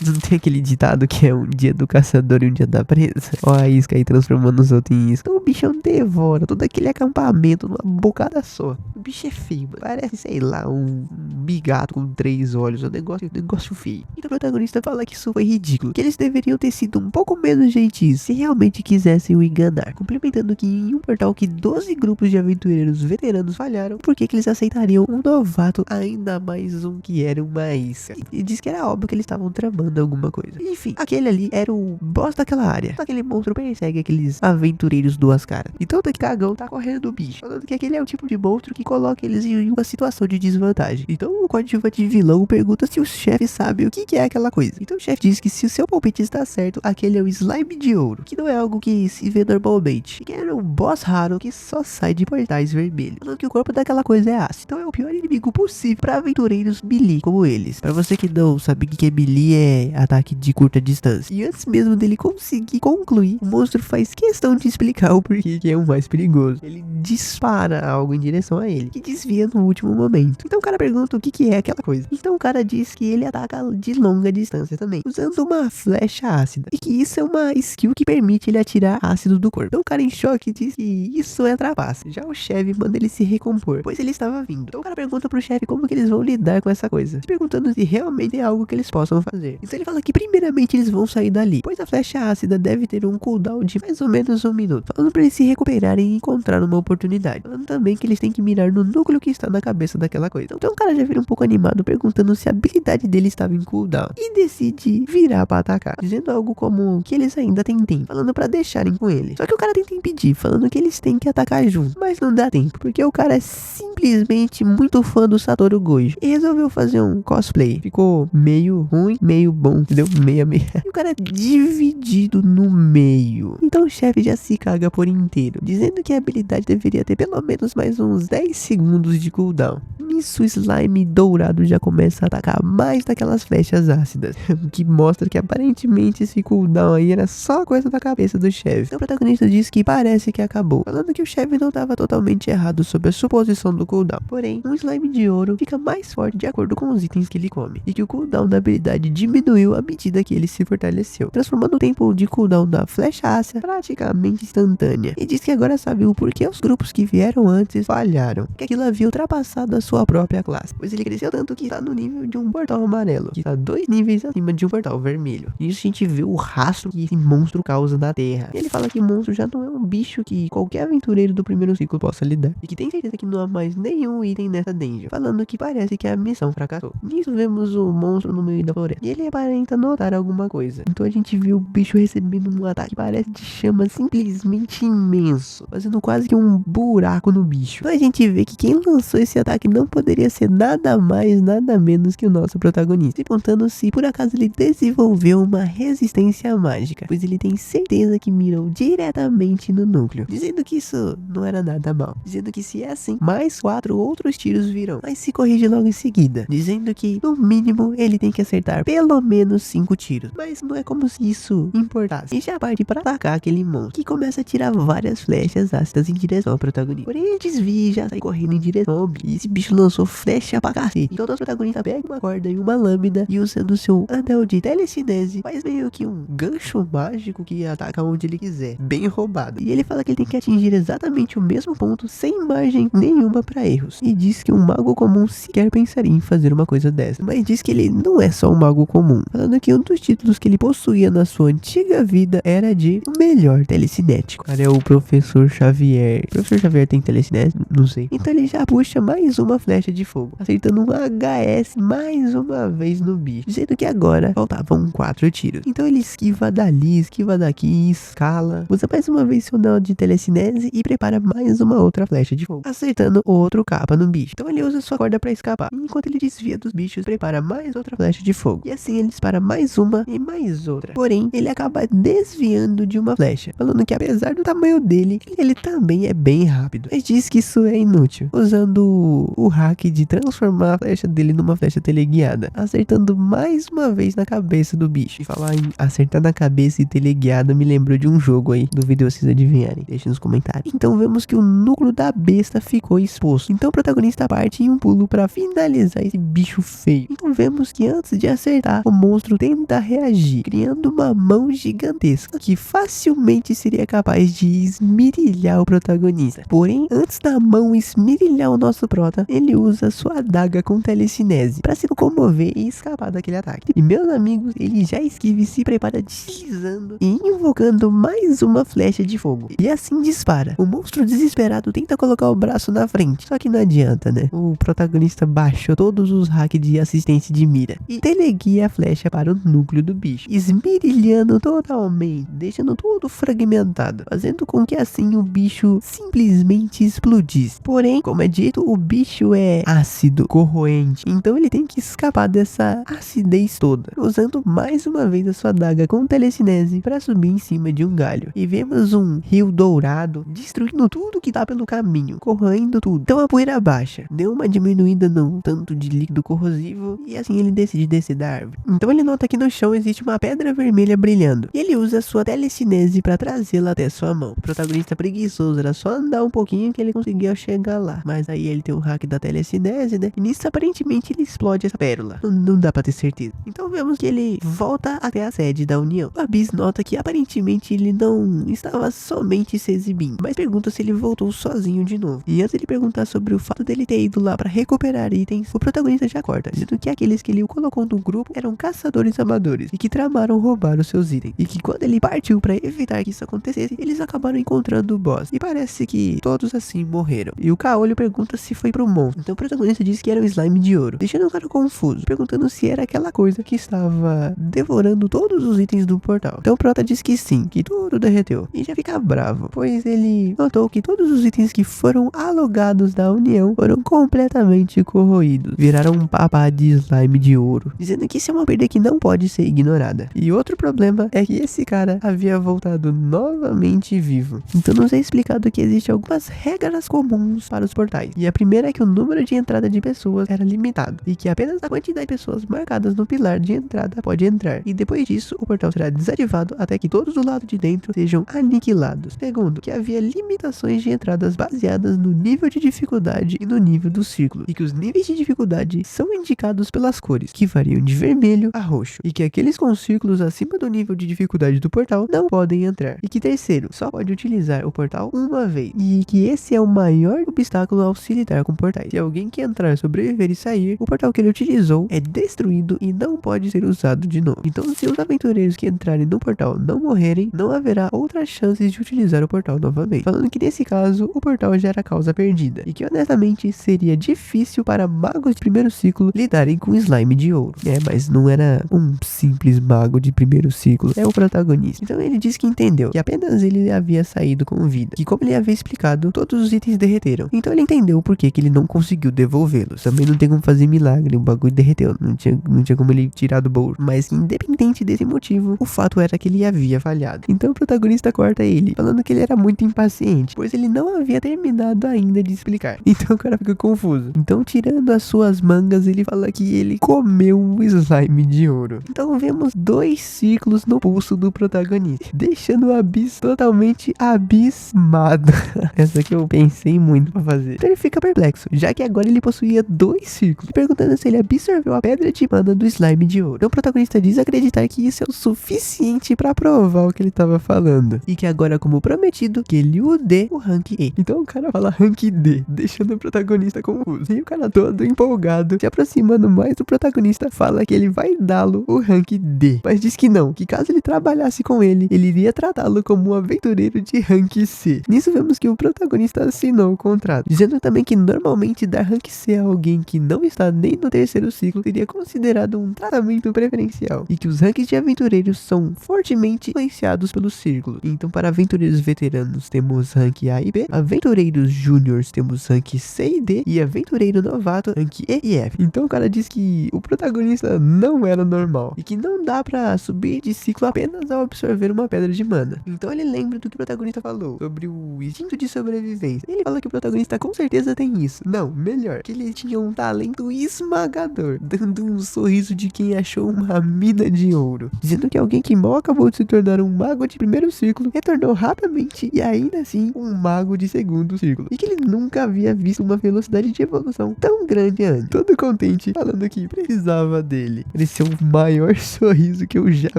Não tem aquele ditado que é um dia do caçador e um dia da presa? Ó, a isca faísca e transformando os outros em isca. Então o bichão devora todo aquele acampamento numa bocada só. O bicho é feio, mano. Parece, sei lá, um bigato com 3 olhos. Um negócio feio. Então o protagonista fala que isso foi ridículo, que eles deveriam ter sido um pouco menos gentis se realmente quisessem o enganar. Complementando que em um portal que 12 grupos de aventureiros veteranos falharam, por que eles aceitariam um novato, ainda mais um que era uma isca? E diz que era óbvio que eles estavam tramando alguma coisa. Enfim, aquele ali era o boss daquela área. Aquele monstro persegue aqueles aventureiros duas caras. E todo cagão tá correndo do bicho, falando que aquele é o tipo de monstro que coloca eles em uma situação de desvantagem. Então o coadjuvante vilão pergunta se o chefe sabe o que é aquela coisa. Então o chefe diz que se o seu palpite está certo, aquele é o slime de ouro, que não é algo que se vê normalmente, que era um boss raro que só sai de portais vermelhos, falando que o corpo daquela coisa é ácido. Então é o pior inimigo possível para aventureiros melee como eles. Para você que não sabe o que é melee, é ataque de curta distância. E antes mesmo dele conseguir concluir, o monstro faz questão de explicar o porquê que é o mais perigoso. Ele dispara algo em direção a ele, que desvia no último momento. Então o cara pergunta o que é aquela coisa. Então o cara diz que ele ataca de longa distância também, usando uma flecha ácida, e que isso é uma skill que permite ele atirar ácido do corpo. Então o cara em choque diz que isso é trapaça. Já o chefe manda ele se recompor, pois ele estava vindo. Então o cara pergunta pro chefe como que eles vão lidar com essa coisa, se perguntando se realmente é algo que eles possam fazer. Então ele fala que primeiramente eles vão sair dali, pois a flecha ácida deve ter um cooldown de mais ou menos 1 minuto, falando pra eles se recuperarem e encontrar uma oportunidade, falando também que eles têm que mirar no núcleo que está na cabeça daquela coisa. Então o cara já vira um pouco animado, perguntando se a habilidade dele estava em cooldown, e decide virar pra atacar, dizendo algo como que eles ainda têm tempo, falando pra deixarem com ele. Só que o cara tenta impedir, falando que eles têm que atacar juntos, mas não dá tempo, porque o cara é simplesmente muito fã do Satoru Gojo e resolveu fazer um cosplay. Ficou meio ruim, meio bom, entendeu? Meia. E o cara é dividido no meio. Então o chefe já se caga por inteiro, dizendo que a habilidade deveria ter pelo menos mais uns 10 segundos de cooldown. Nisso o slime dourado já começa a atacar mais daquelas flechas ácidas, que mostra que aparentemente esse cooldown aí era só coisa da cabeça do chefe. Então o protagonista diz que parece que acabou, falando que o chefe não estava totalmente errado sobre a suposição do cooldown. Porém, um slime de ouro fica mais forte de acordo com os itens que ele come, e que o cooldown da habilidade diminuiu à medida que ele se fortaleceu, transformando o tempo de cooldown da flecha ácida praticamente instantânea. E diz que agora sabe o porquê os grupos que vieram antes falharam, que aquilo havia ultrapassado a sua própria classe, pois ele cresceu tanto que está no nível de um portal amarelo, que está 2 níveis acima de um portal vermelho. E isso a gente vê o rastro que esse monstro causa na terra. E ele fala que o monstro já não é um bicho que qualquer aventureiro do primeiro ciclo possa lidar, e que tem certeza que não há mais nenhum item nessa dungeon, falando que parece que a missão fracassou. Nisso vemos o monstro no meio da floresta, e ele aparenta notar alguma coisa. Então a gente viu o bicho recebendo um ataque que parece de chama simplesmente imenso, fazendo quase que um buraco no bicho. Então a gente vê que quem lançou esse ataque não poderia ser nada mais, nada menos que o nosso protagonista, se perguntando se por acaso ele desenvolveu uma resistência mágica, pois ele tem certeza que mirou diretamente no núcleo, dizendo que isso não era nada mal, dizendo que se é assim, mais 4 outros tiros virão, mas se corrige logo em seguida, dizendo que no mínimo ele tem que acertar pelo menos 5 tiros, mas não é como se isso importasse, e já parte para atacar aquele monstro, que começa a tirar várias flechas ácidas em direção ao protagonista. Porém ele desvia e já sai correndo em direção ao bicho, e esse bicho lançou flecha pra cacete. Então o protagonista pega uma corda e uma lâmina, e usando seu anel de telecinese, faz meio que um gancho mágico que ataca onde ele quiser, bem roubado. E ele fala que ele tem que atingir exatamente o mesmo ponto, sem margem nenhuma pra erros, e diz que um mago comum sequer pensaria em fazer uma coisa dessa, mas diz que ele não é só um mago comum, falando que um dos títulos que ele possuía na sua antiga vida era de o melhor telecinético. Cara, é o Professor Xavier. O Professor Xavier tem telecinese? Não sei. Então ele já puxa mais uma flecha de fogo, acertando um HS mais uma vez no bicho, dizendo que agora faltavam 4 tiros. Então ele esquiva dali, esquiva daqui, escala, usa mais uma vez seu anel de telecinese e prepara mais uma outra flecha de fogo, acertando outro capa no bicho. Então ele usa sua corda pra escapar, e enquanto ele desvia dos bichos, prepara mais outra flecha de fogo, e assim ele dispara mais uma e mais outra. Porém, ele acaba desviando de uma flecha, falando que apesar do tamanho dele, ele também é bem rápido, mas diz que isso é inútil, usando o hack de transformar a flecha dele numa flecha teleguiada, acertando mais uma vez na cabeça do bicho. E falar em acertar na cabeça e teleguiada me lembrou de um jogo aí, duvido vocês adivinharem, deixem nos comentários. Então vemos que o núcleo da besta ficou exposto, então o protagonista parte em um pulo para finalizar esse bicho feio. Então vemos que antes de acertar, o monstro tenta reagir, criando uma mão gigantesca que facilmente seria capaz de esmirilhar o protagonista. Porém, antes da mão esmirilhar o nosso prota, ele usa sua adaga com telecinese para se locomover e escapar daquele ataque. E meus amigos, ele já esquiva e se prepara deslizando e invocando mais uma flecha de fogo. E assim dispara. O monstro desesperado tenta colocar o braço na frente, só que não adianta, né? O protagonista baixou todos os hacks de assistência de mira e teleguia a flecha para o núcleo do bicho, esmirilhando totalmente, deixando tudo fragmentado, fazendo com que assim o bicho simplesmente explodisse. Porém, como é dito, o bicho é ácido, corroente, então ele tem que escapar dessa acidez toda, usando mais uma vez a sua adaga com telecinese para subir em cima de um galho. E vemos um rio dourado destruindo tudo que tá pelo caminho, corroendo tudo. Então a poeira baixa, deu uma diminuída no tanto de líquido corrosivo e assim ele decide descer da árvore. Então ele nota que no chão existe uma pedra vermelha brilhando e ele usa sua telecinese para trazê-la até sua mão. O protagonista preguiçoso, era só andar um pouquinho que ele conseguia chegar lá, mas aí ele tem o hack da telecinese, né? E nisso aparentemente ele explode essa pérola, não dá pra ter certeza. Então vemos que ele volta até a sede da União. O Abyss nota que aparentemente ele não estava somente se exibindo, mas pergunta se ele voltou sozinho de novo. E antes de perguntar sobre o fato dele ter ido lá para recuperar itens, o protagonista já corta, dizendo que aqueles que ele colocou no grupo eram caçadores amadores e que tramaram roubar os seus itens, e que quando ele partiu para evitar que isso acontecesse, eles acabaram encontrando o boss, e parece que todos assim morreram. E o Caolho pergunta se foi pro monstro, então o protagonista diz que era um slime de ouro, deixando o cara confuso, perguntando se era aquela coisa que estava devorando todos os itens do portal. Então o prota diz que sim, que tudo derreteu, e já fica bravo, pois ele notou que todos os itens que foram alogados da União foram completamente corroídos, viraram um papá de slime de ouro, dizendo que isso é uma perda que não pode ser ignorada. E outro problema é que esse cara havia voltado novamente vivo. Então nos é explicado que existem algumas regras comuns para os portais, e a primeira é que o número de entrada de pessoas era limitado, e que apenas a quantidade de pessoas marcadas no pilar de entrada pode entrar, e depois disso o portal será desativado até que todos do lado de dentro sejam aniquilados. Segundo, que havia limitações de entradas baseadas no nível de dificuldade e no nível do círculo, e que os níveis de dificuldade são indicados pelas cores, que variam de vermelho a roxo, e que aqueles com círculos acima do nível de dificuldade do portal não podem entrar. E que terceiro, só pode utilizar o portal uma vez, e que esse é o maior obstáculo ao se lidar com portais. Se alguém que entrar, sobreviver e sair, o portal que ele utilizou é destruído e não pode ser usado de novo. Então se os aventureiros que entrarem no portal não morrerem, não haverá outras chances de utilizar o portal novamente, falando que nesse caso o portal já era causa perdida, e que honestamente seria difícil para magos de primeiro ciclo lidarem com slime de ouro. Mas não era um simples mago de primeiro ciclo, é o protagonista. Então ele diz que entendeu que apenas ele havia saído com vida, que como ele havia explicado, todos os itens derreteram. Então ele entendeu por que ele não conseguiu devolvê-los. Também não tem como fazer milagre, o bagulho derreteu, não tinha como ele tirar do bolso. Mas independente desse motivo, o fato era que ele havia falhado. Então o protagonista corta ele, falando que ele era muito impaciente, pois ele não havia terminado ainda de explicar. Então o cara fica confuso. Então, tirando as suas mangas, ele fala que ele comeu um slime de ouro. Então vemos 2 ciclos no pulso do protagonista, deixando o Abyss totalmente abismado. Essa que eu pensei muito pra fazer. Então ele fica perplexo, já que agora ele possuía 2 círculos, perguntando se ele absorveu a pedra de mana do slime de ouro. Então o protagonista diz acreditar que isso é o suficiente pra provar o que ele tava falando, e que agora, como prometido, que ele o dê o rank E. Então o cara fala rank D, deixando o protagonista confuso. E o cara todo empolgado, se aproximando mais do protagonista, fala que ele vai dá-lo o rank D, mas diz que não, que caso ele trabalhasse com ele iria tratá-lo como um aventureiro de rank C. Nisso vemos que o protagonista assinou o contrato, dizendo também que normalmente dar rank C a alguém que não está nem no terceiro ciclo seria considerado um tratamento preferencial, e que os ranks de aventureiros são fortemente influenciados pelo círculo. Então para aventureiros veteranos temos rank A e B, aventureiros júniors temos rank C e D, e aventureiro novato rank E e F. Então o cara diz que o protagonista não era normal, e que não dá pra subir de ciclo apenas ao absorver uma pedra de mana. Então ele lembra do que o protagonista falou sobre o instinto de sobrevivência. Ele fala que o protagonista com certeza tem isso. Não, melhor, que ele tinha um talento esmagador, dando um sorriso de quem achou uma mina de ouro, dizendo que alguém que mal acabou de se tornar um mago de primeiro círculo retornou rapidamente e ainda assim um mago de segundo círculo, e que ele nunca havia visto uma velocidade de evolução tão grande antes. Todo contente, falando que precisava dele. Pareceu o maior sorriso que eu já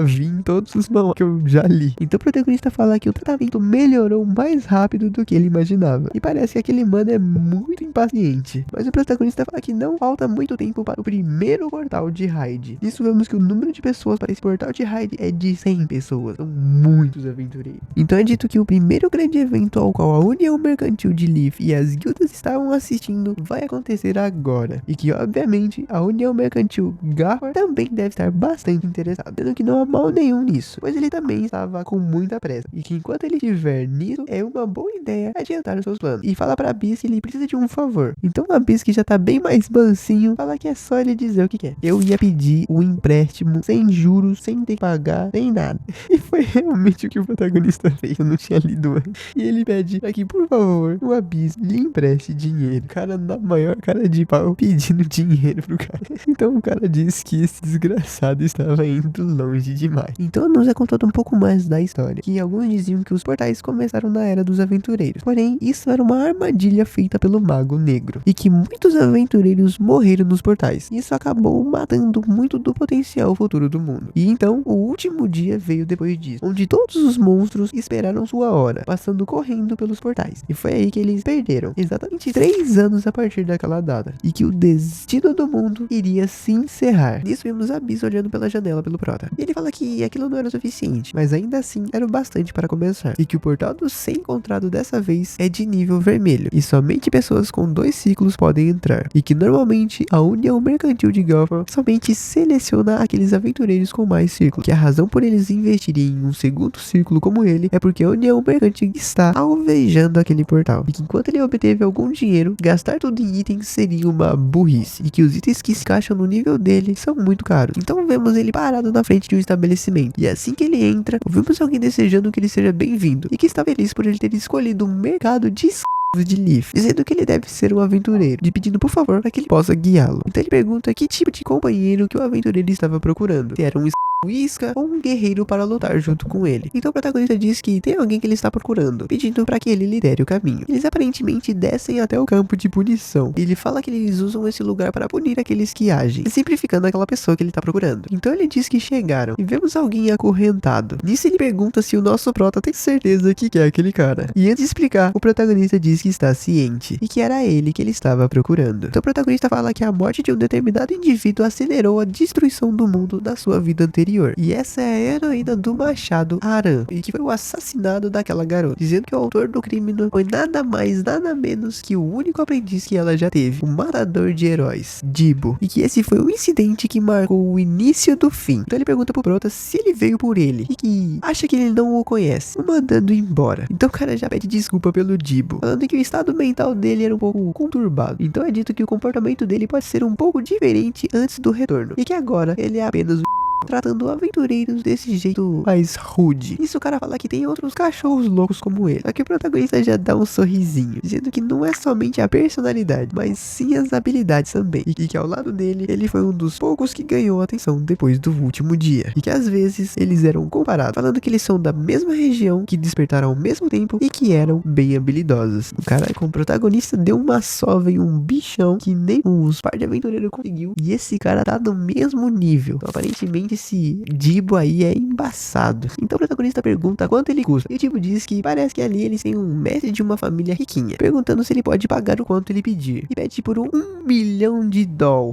vi em todos os mangás que eu já li. Então o protagonista fala que o tratamento melhorou mais rápido do que ele imaginava, e parece que aquele mano é muito impaciente. Mas o protagonista fala que não falta muito tempo para o primeiro portal de raid. Nisso vemos que o número de pessoas para esse portal de raid é de 100 pessoas. São muitos aventureiros. Então é dito que o primeiro grande evento ao qual a União Mercantil de Leaf e as guildas estavam assistindo vai acontecer agora. E que obviamente a União Mercantil Garfor também deve estar bastante interessada, sendo que não há mal nenhum nisso, pois ele também estava com muita pressa. E que enquanto ele estiver nisso, é uma boa ideia adiantar os seus planos. E fala pra Bis que ele precisa de um favor. Então a Bis, que já tá bem mais mansinho, fala que é só ele dizer o que quer. Eu ia pedir o empréstimo sem juros, sem ter que pagar, sem nada. E foi realmente o que o protagonista fez. Eu não tinha lido antes. E ele pede pra que, por favor, o Abyss lhe empreste dinheiro. O cara na maior cara de pau pedindo dinheiro pro cara. Então o cara disse que esse desgraçado estava indo longe demais. Então nos é contado um pouco mais da história. Que alguns diziam que os portais começaram na Era dos Aventureiros. Porém, isso era uma armadilha feita pelo Mago Negro. E que muitos aventureiros morreram nos portais. Isso acabou matando muito do potencial futuro do mundo. E então, o último dia veio depois disso, onde todos os monstros esperaram sua hora, passando correndo pelos portais. E foi aí que eles perderam exatamente 3 anos a partir daquela data. E que o destino do mundo iria se encerrar. Nisso vimos a Abyss olhando pela janela pelo Prota. E ele fala que aquilo não era o suficiente, mas ainda assim era o bastante para começar. E que o portal do 100 encontrado dessa vez é de nível vermelho. E somente pessoas com 2 ciclos podem entrar. E que normalmente a União Mercantil de Garfor somente seleciona aqueles aventureiros com mais círculos. Que a razão por eles investirem em um segundo círculo como ele é porque a União Mercantil está alvejando aquele portal. E que enquanto ele obteve algum dinheiro, gastar tudo em itens seria uma burrice. E que os itens que se encaixam no nível dele são muito caros. Então vemos ele parado na frente de um estabelecimento. E assim que ele entra, ouvimos alguém desejando que ele seja bem-vindo. E que está feliz por ele ter escolhido um mercado de Leaf, dizendo que ele deve ser um aventureiro, e pedindo por favor para que ele possa guiá-lo. Então ele pergunta que tipo de companheiro que o aventureiro estava procurando, se era um isca ou um guerreiro para lutar junto com ele. Então o protagonista diz que tem alguém que ele está procurando, pedindo para que ele lidere o caminho. Eles aparentemente descem até o campo de punição, e ele fala que eles usam esse lugar para punir aqueles que agem, simplificando aquela pessoa que ele está procurando. Então ele diz que chegaram, e vemos alguém acorrentado. Nisso ele pergunta se o nosso prota tem certeza que é aquele cara. E antes de explicar, o protagonista diz que está ciente, e que era ele que ele estava procurando. Então o protagonista fala que a morte de um determinado indivíduo acelerou a destruição do mundo da sua vida anterior. E essa é a heroína do Machado Aran, e que foi o assassinado daquela garota, dizendo que o autor do crime não foi nada mais, nada menos que o único aprendiz que ela já teve, o matador de heróis, Dibo, e que esse foi um incidente que marcou o início do fim. Então ele pergunta pro Prota se ele veio por ele, e que acha que ele não o conhece, o mandando embora. Então o cara já pede desculpa pelo Dibo, falando que o estado mental dele era um pouco conturbado. Então é dito que o comportamento dele pode ser um pouco diferente antes do retorno, e que agora ele é apenas tratando aventureiros desse jeito mais rude. Isso o cara fala que tem outros cachorros loucos como ele. Só que o protagonista já dá um sorrisinho, dizendo que não é somente a personalidade, mas sim as habilidades também. E que ao lado dele, ele foi um dos poucos que ganhou atenção depois do último dia. E que às vezes eles eram comparados, falando que eles são da mesma região, que despertaram ao mesmo tempo e que eram bem habilidosos. O cara com o protagonista deu uma sova em um bichão que nem os par de aventureiros conseguiu. E esse cara tá no mesmo nível. Então, aparentemente esse Dibo aí é embaçado. Então o protagonista pergunta quanto ele custa. E o Dibo diz que parece que ali eles têm um mestre de uma família riquinha, perguntando se ele pode pagar o quanto ele pedir. E pede por $1 milhão,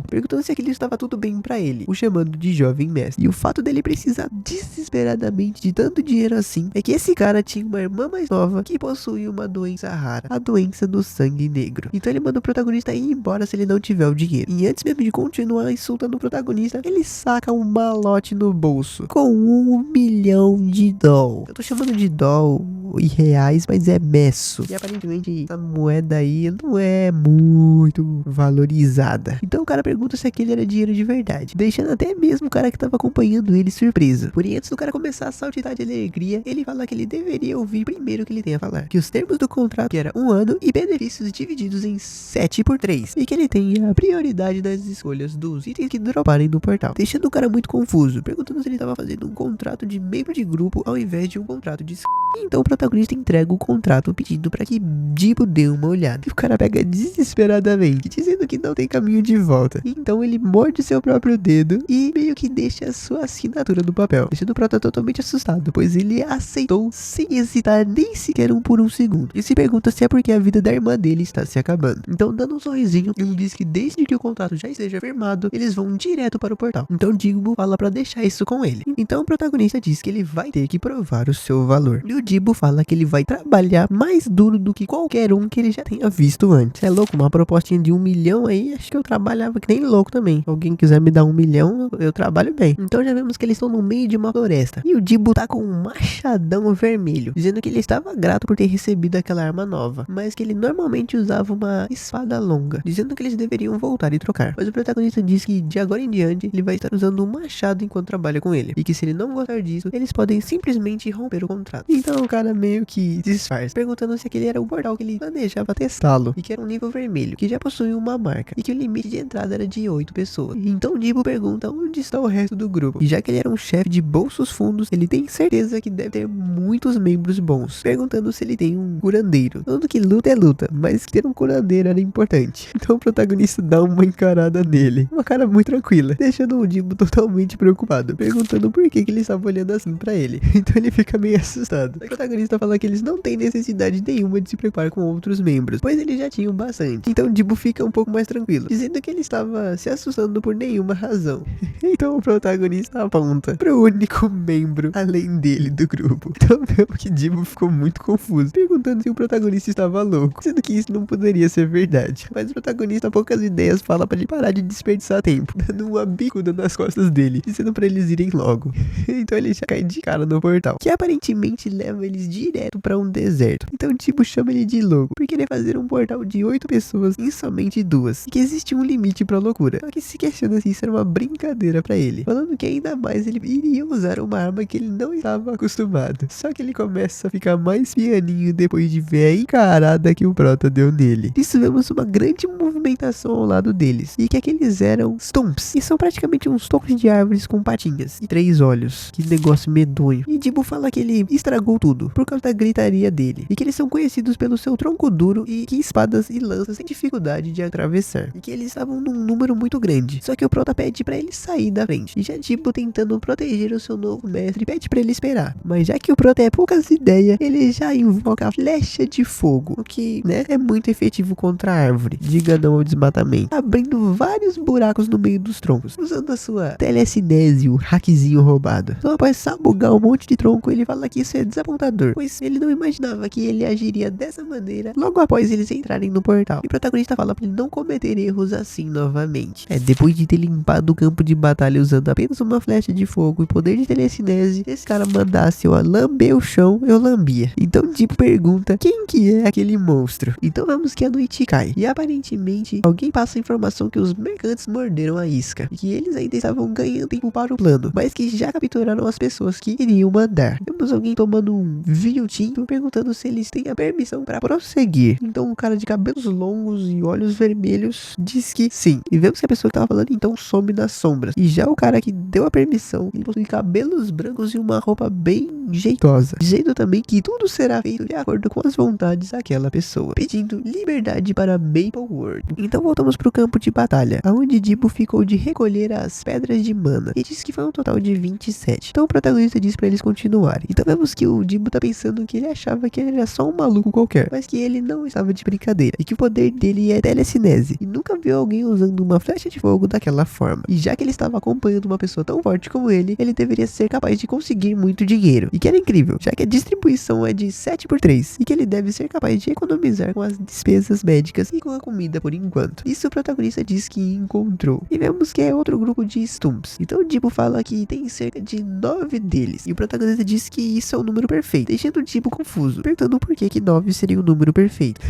perguntando se aquilo estava tudo bem pra ele, o chamando de jovem mestre. E o fato dele precisar desesperadamente de tanto dinheiro assim é que esse cara tinha uma irmã mais nova que possuía uma doença rara, a doença do sangue negro. Então ele manda o protagonista ir embora se ele não tiver o dinheiro. E antes mesmo de continuar insultando o protagonista, ele saca uma malote no bolso com 1 milhão de doll. Eu tô chamando de doll e reais, mas é messo. E aparentemente essa moeda aí não é muito valorizada. Então o cara pergunta se aquele era dinheiro de verdade, deixando até mesmo o cara que tava acompanhando ele surpreso. Porém, antes do cara começar a saltitar de alegria, ele fala que ele deveria ouvir primeiro o que ele tem a falar. Que os termos do contrato que era 1 ano e benefícios divididos em 7/3. E que ele tem a prioridade nas escolhas dos itens que droparem no portal. Deixando o cara muito confuso, perguntando se ele tava fazendo um contrato de membro de grupo ao invés de um contrato de Então o protagonista entrega o contrato pedindo pra que Jibo dê uma olhada. E o cara pega desesperadamente, dizendo que não tem caminho de volta. Então ele morde seu próprio dedo e meio que deixa a sua assinatura no papel, deixando o prota totalmente assustado, pois ele aceitou sem hesitar nem sequer por um segundo. E se pergunta se é porque a vida da irmã dele está se acabando. Então, dando um sorrisinho, ele diz que desde que o contrato já esteja firmado, eles vão direto para o portal. Então Jibo fala pra deixar isso com ele. Então o protagonista diz que ele vai ter que provar o seu valor. E o Jibo fala que ele vai trabalhar mais duro do que qualquer um que ele já tenha visto antes. É louco, uma propostinha de 1 milhão aí, acho que eu trabalhava que nem louco também. Alguém quiser me dar 1 milhão, eu trabalho bem. Então já vemos que eles estão no meio de uma floresta. E o Jibo tá com um machadão vermelho, dizendo que ele estava grato por ter recebido aquela arma nova, mas que ele normalmente usava uma espada longa, dizendo que eles deveriam voltar e trocar. Mas o protagonista diz que de agora em diante ele vai estar usando um machado enquanto trabalha com ele, e que se ele não gostar disso, eles podem simplesmente romper o contrato. Então o cara meio que disfarça, perguntando se aquele era o portal que ele planejava testá-lo, e que era um nível vermelho, que já possuía uma marca, e que o limite de entrada era de 8 pessoas. Então Jibo pergunta onde está o resto do grupo, e já que ele era um chefe de bolsos fundos, ele tem certeza que deve ter muitos membros bons, perguntando se ele tem um curandeiro. Tudo que luta é luta, mas ter um curandeiro era importante. Então o protagonista dá uma encarada nele, uma cara muito tranquila, deixando o Jibo totalmente preocupado, perguntando por que ele estava olhando assim pra ele. Então ele fica meio assustado. O protagonista fala que eles não têm necessidade nenhuma de se preocupar com outros membros, pois eles já tinham bastante. Então o Jibo fica um pouco mais tranquilo, dizendo que ele estava se assustando por nenhuma razão. Então o protagonista aponta pro único membro além dele do grupo. Então vemos que Jibo ficou muito confuso, perguntando se o protagonista estava louco, sendo que isso não poderia ser verdade. Mas o protagonista, poucas ideias, fala pra ele parar de desperdiçar tempo, dando uma bicuda nas costas dele, dizendo pra eles irem logo. Então ele já cai de cara no portal, que aparentemente leva eles direto pra um deserto. Então Jibo chama ele de louco por querer fazer um portal de 8 pessoas em somente 2, e que existe um limite pra loucura. Só que se questiona se isso era uma brincadeira pra ele, falando que ainda mais ele iria usar uma arma que ele não estava acostumado. Só que ele começa a ficar mais pianinho depois de ver a encarada que o prota deu nele. Isso vemos uma grande movimentação ao lado deles, e que aqueles eram stumps, e são praticamente uns tocos de árvores com patinhas e 3 olhos. Que negócio medonho. E Jibo fala que ele estragou tudo por causa da gritaria dele, e que eles são conhecidos pelo seu tronco duro e que espadas e lanças têm dificuldade de atravessar, e que eles estavam num número muito grande. Só que o prota pede pra ele sair da frente, e já Jibo, tentando proteger o seu novo mestre, pede pra ele esperar. Mas já que o prota é poucas ideias, ele já invoca a flecha de fogo, o que, né, é muito efetivo contra a árvore, diga não ao desmatamento, abrindo vários buracos no meio dos troncos, usando a sua telecinese, o hackzinho roubado. Então após sabugar um monte de tronco, ele fala que isso é desapontador, pois ele não imaginava que ele agiria dessa maneira logo após eles entrarem no portal. E o protagonista fala pra ele não cometer erros assim novamente. Depois de ter limpado o campo de batalha usando apenas uma flecha de fogo e poder de telecinese, se esse cara mandasse eu lamber o chão, eu lambia. Então Jibo pergunta quem que é aquele monstro. Então vemos que a noite cai, e aparentemente alguém passa a informação que os mercantes morderam a isca, e que eles ainda estavam ganhando tempo para o plano, mas que já capturaram as pessoas que iriam mandar. Vemos alguém tomando um vinho tinto, perguntando se eles têm a permissão para prosseguir. Então um cara de cabelos longos e olhos vermelhos diz que sim, e vemos que a pessoa que tava falando então some nas sombras. E já o cara que deu a permissão, ele possui cabelos brancos e uma roupa bem jeitosa, dizendo também que tudo será feito de acordo com as vontades daquela pessoa, pedindo liberdade para Maple World. Então voltamos pro campo de batalha, onde Jibo ficou de recolher as pedras de mana, e diz que foi um total de 27. Então o protagonista diz pra eles continuarem. Então vemos que o Jibo tá pensando que ele achava que ele era só um maluco qualquer, mas que ele não estava de brincadeira, e que o poder dele é telecinese, e nunca viu alguém usando uma flecha de fogo daquela forma. E já que ele estava acompanhando uma pessoa tão forte como ele deveria ser capaz de conseguir muito dinheiro, e que era incrível, já que a distribuição é de 7/3, e que ele deve ser capaz de economizar com as despesas médicas e com a comida por enquanto. Isso o protagonista diz que encontrou. E vemos que é outro grupo de stumps. Então Então o Dibbo fala que tem cerca de 9 deles. E o protagonista diz que isso é o número perfeito, deixando o Dibbo confuso, perguntando por que 9 seria o número perfeito.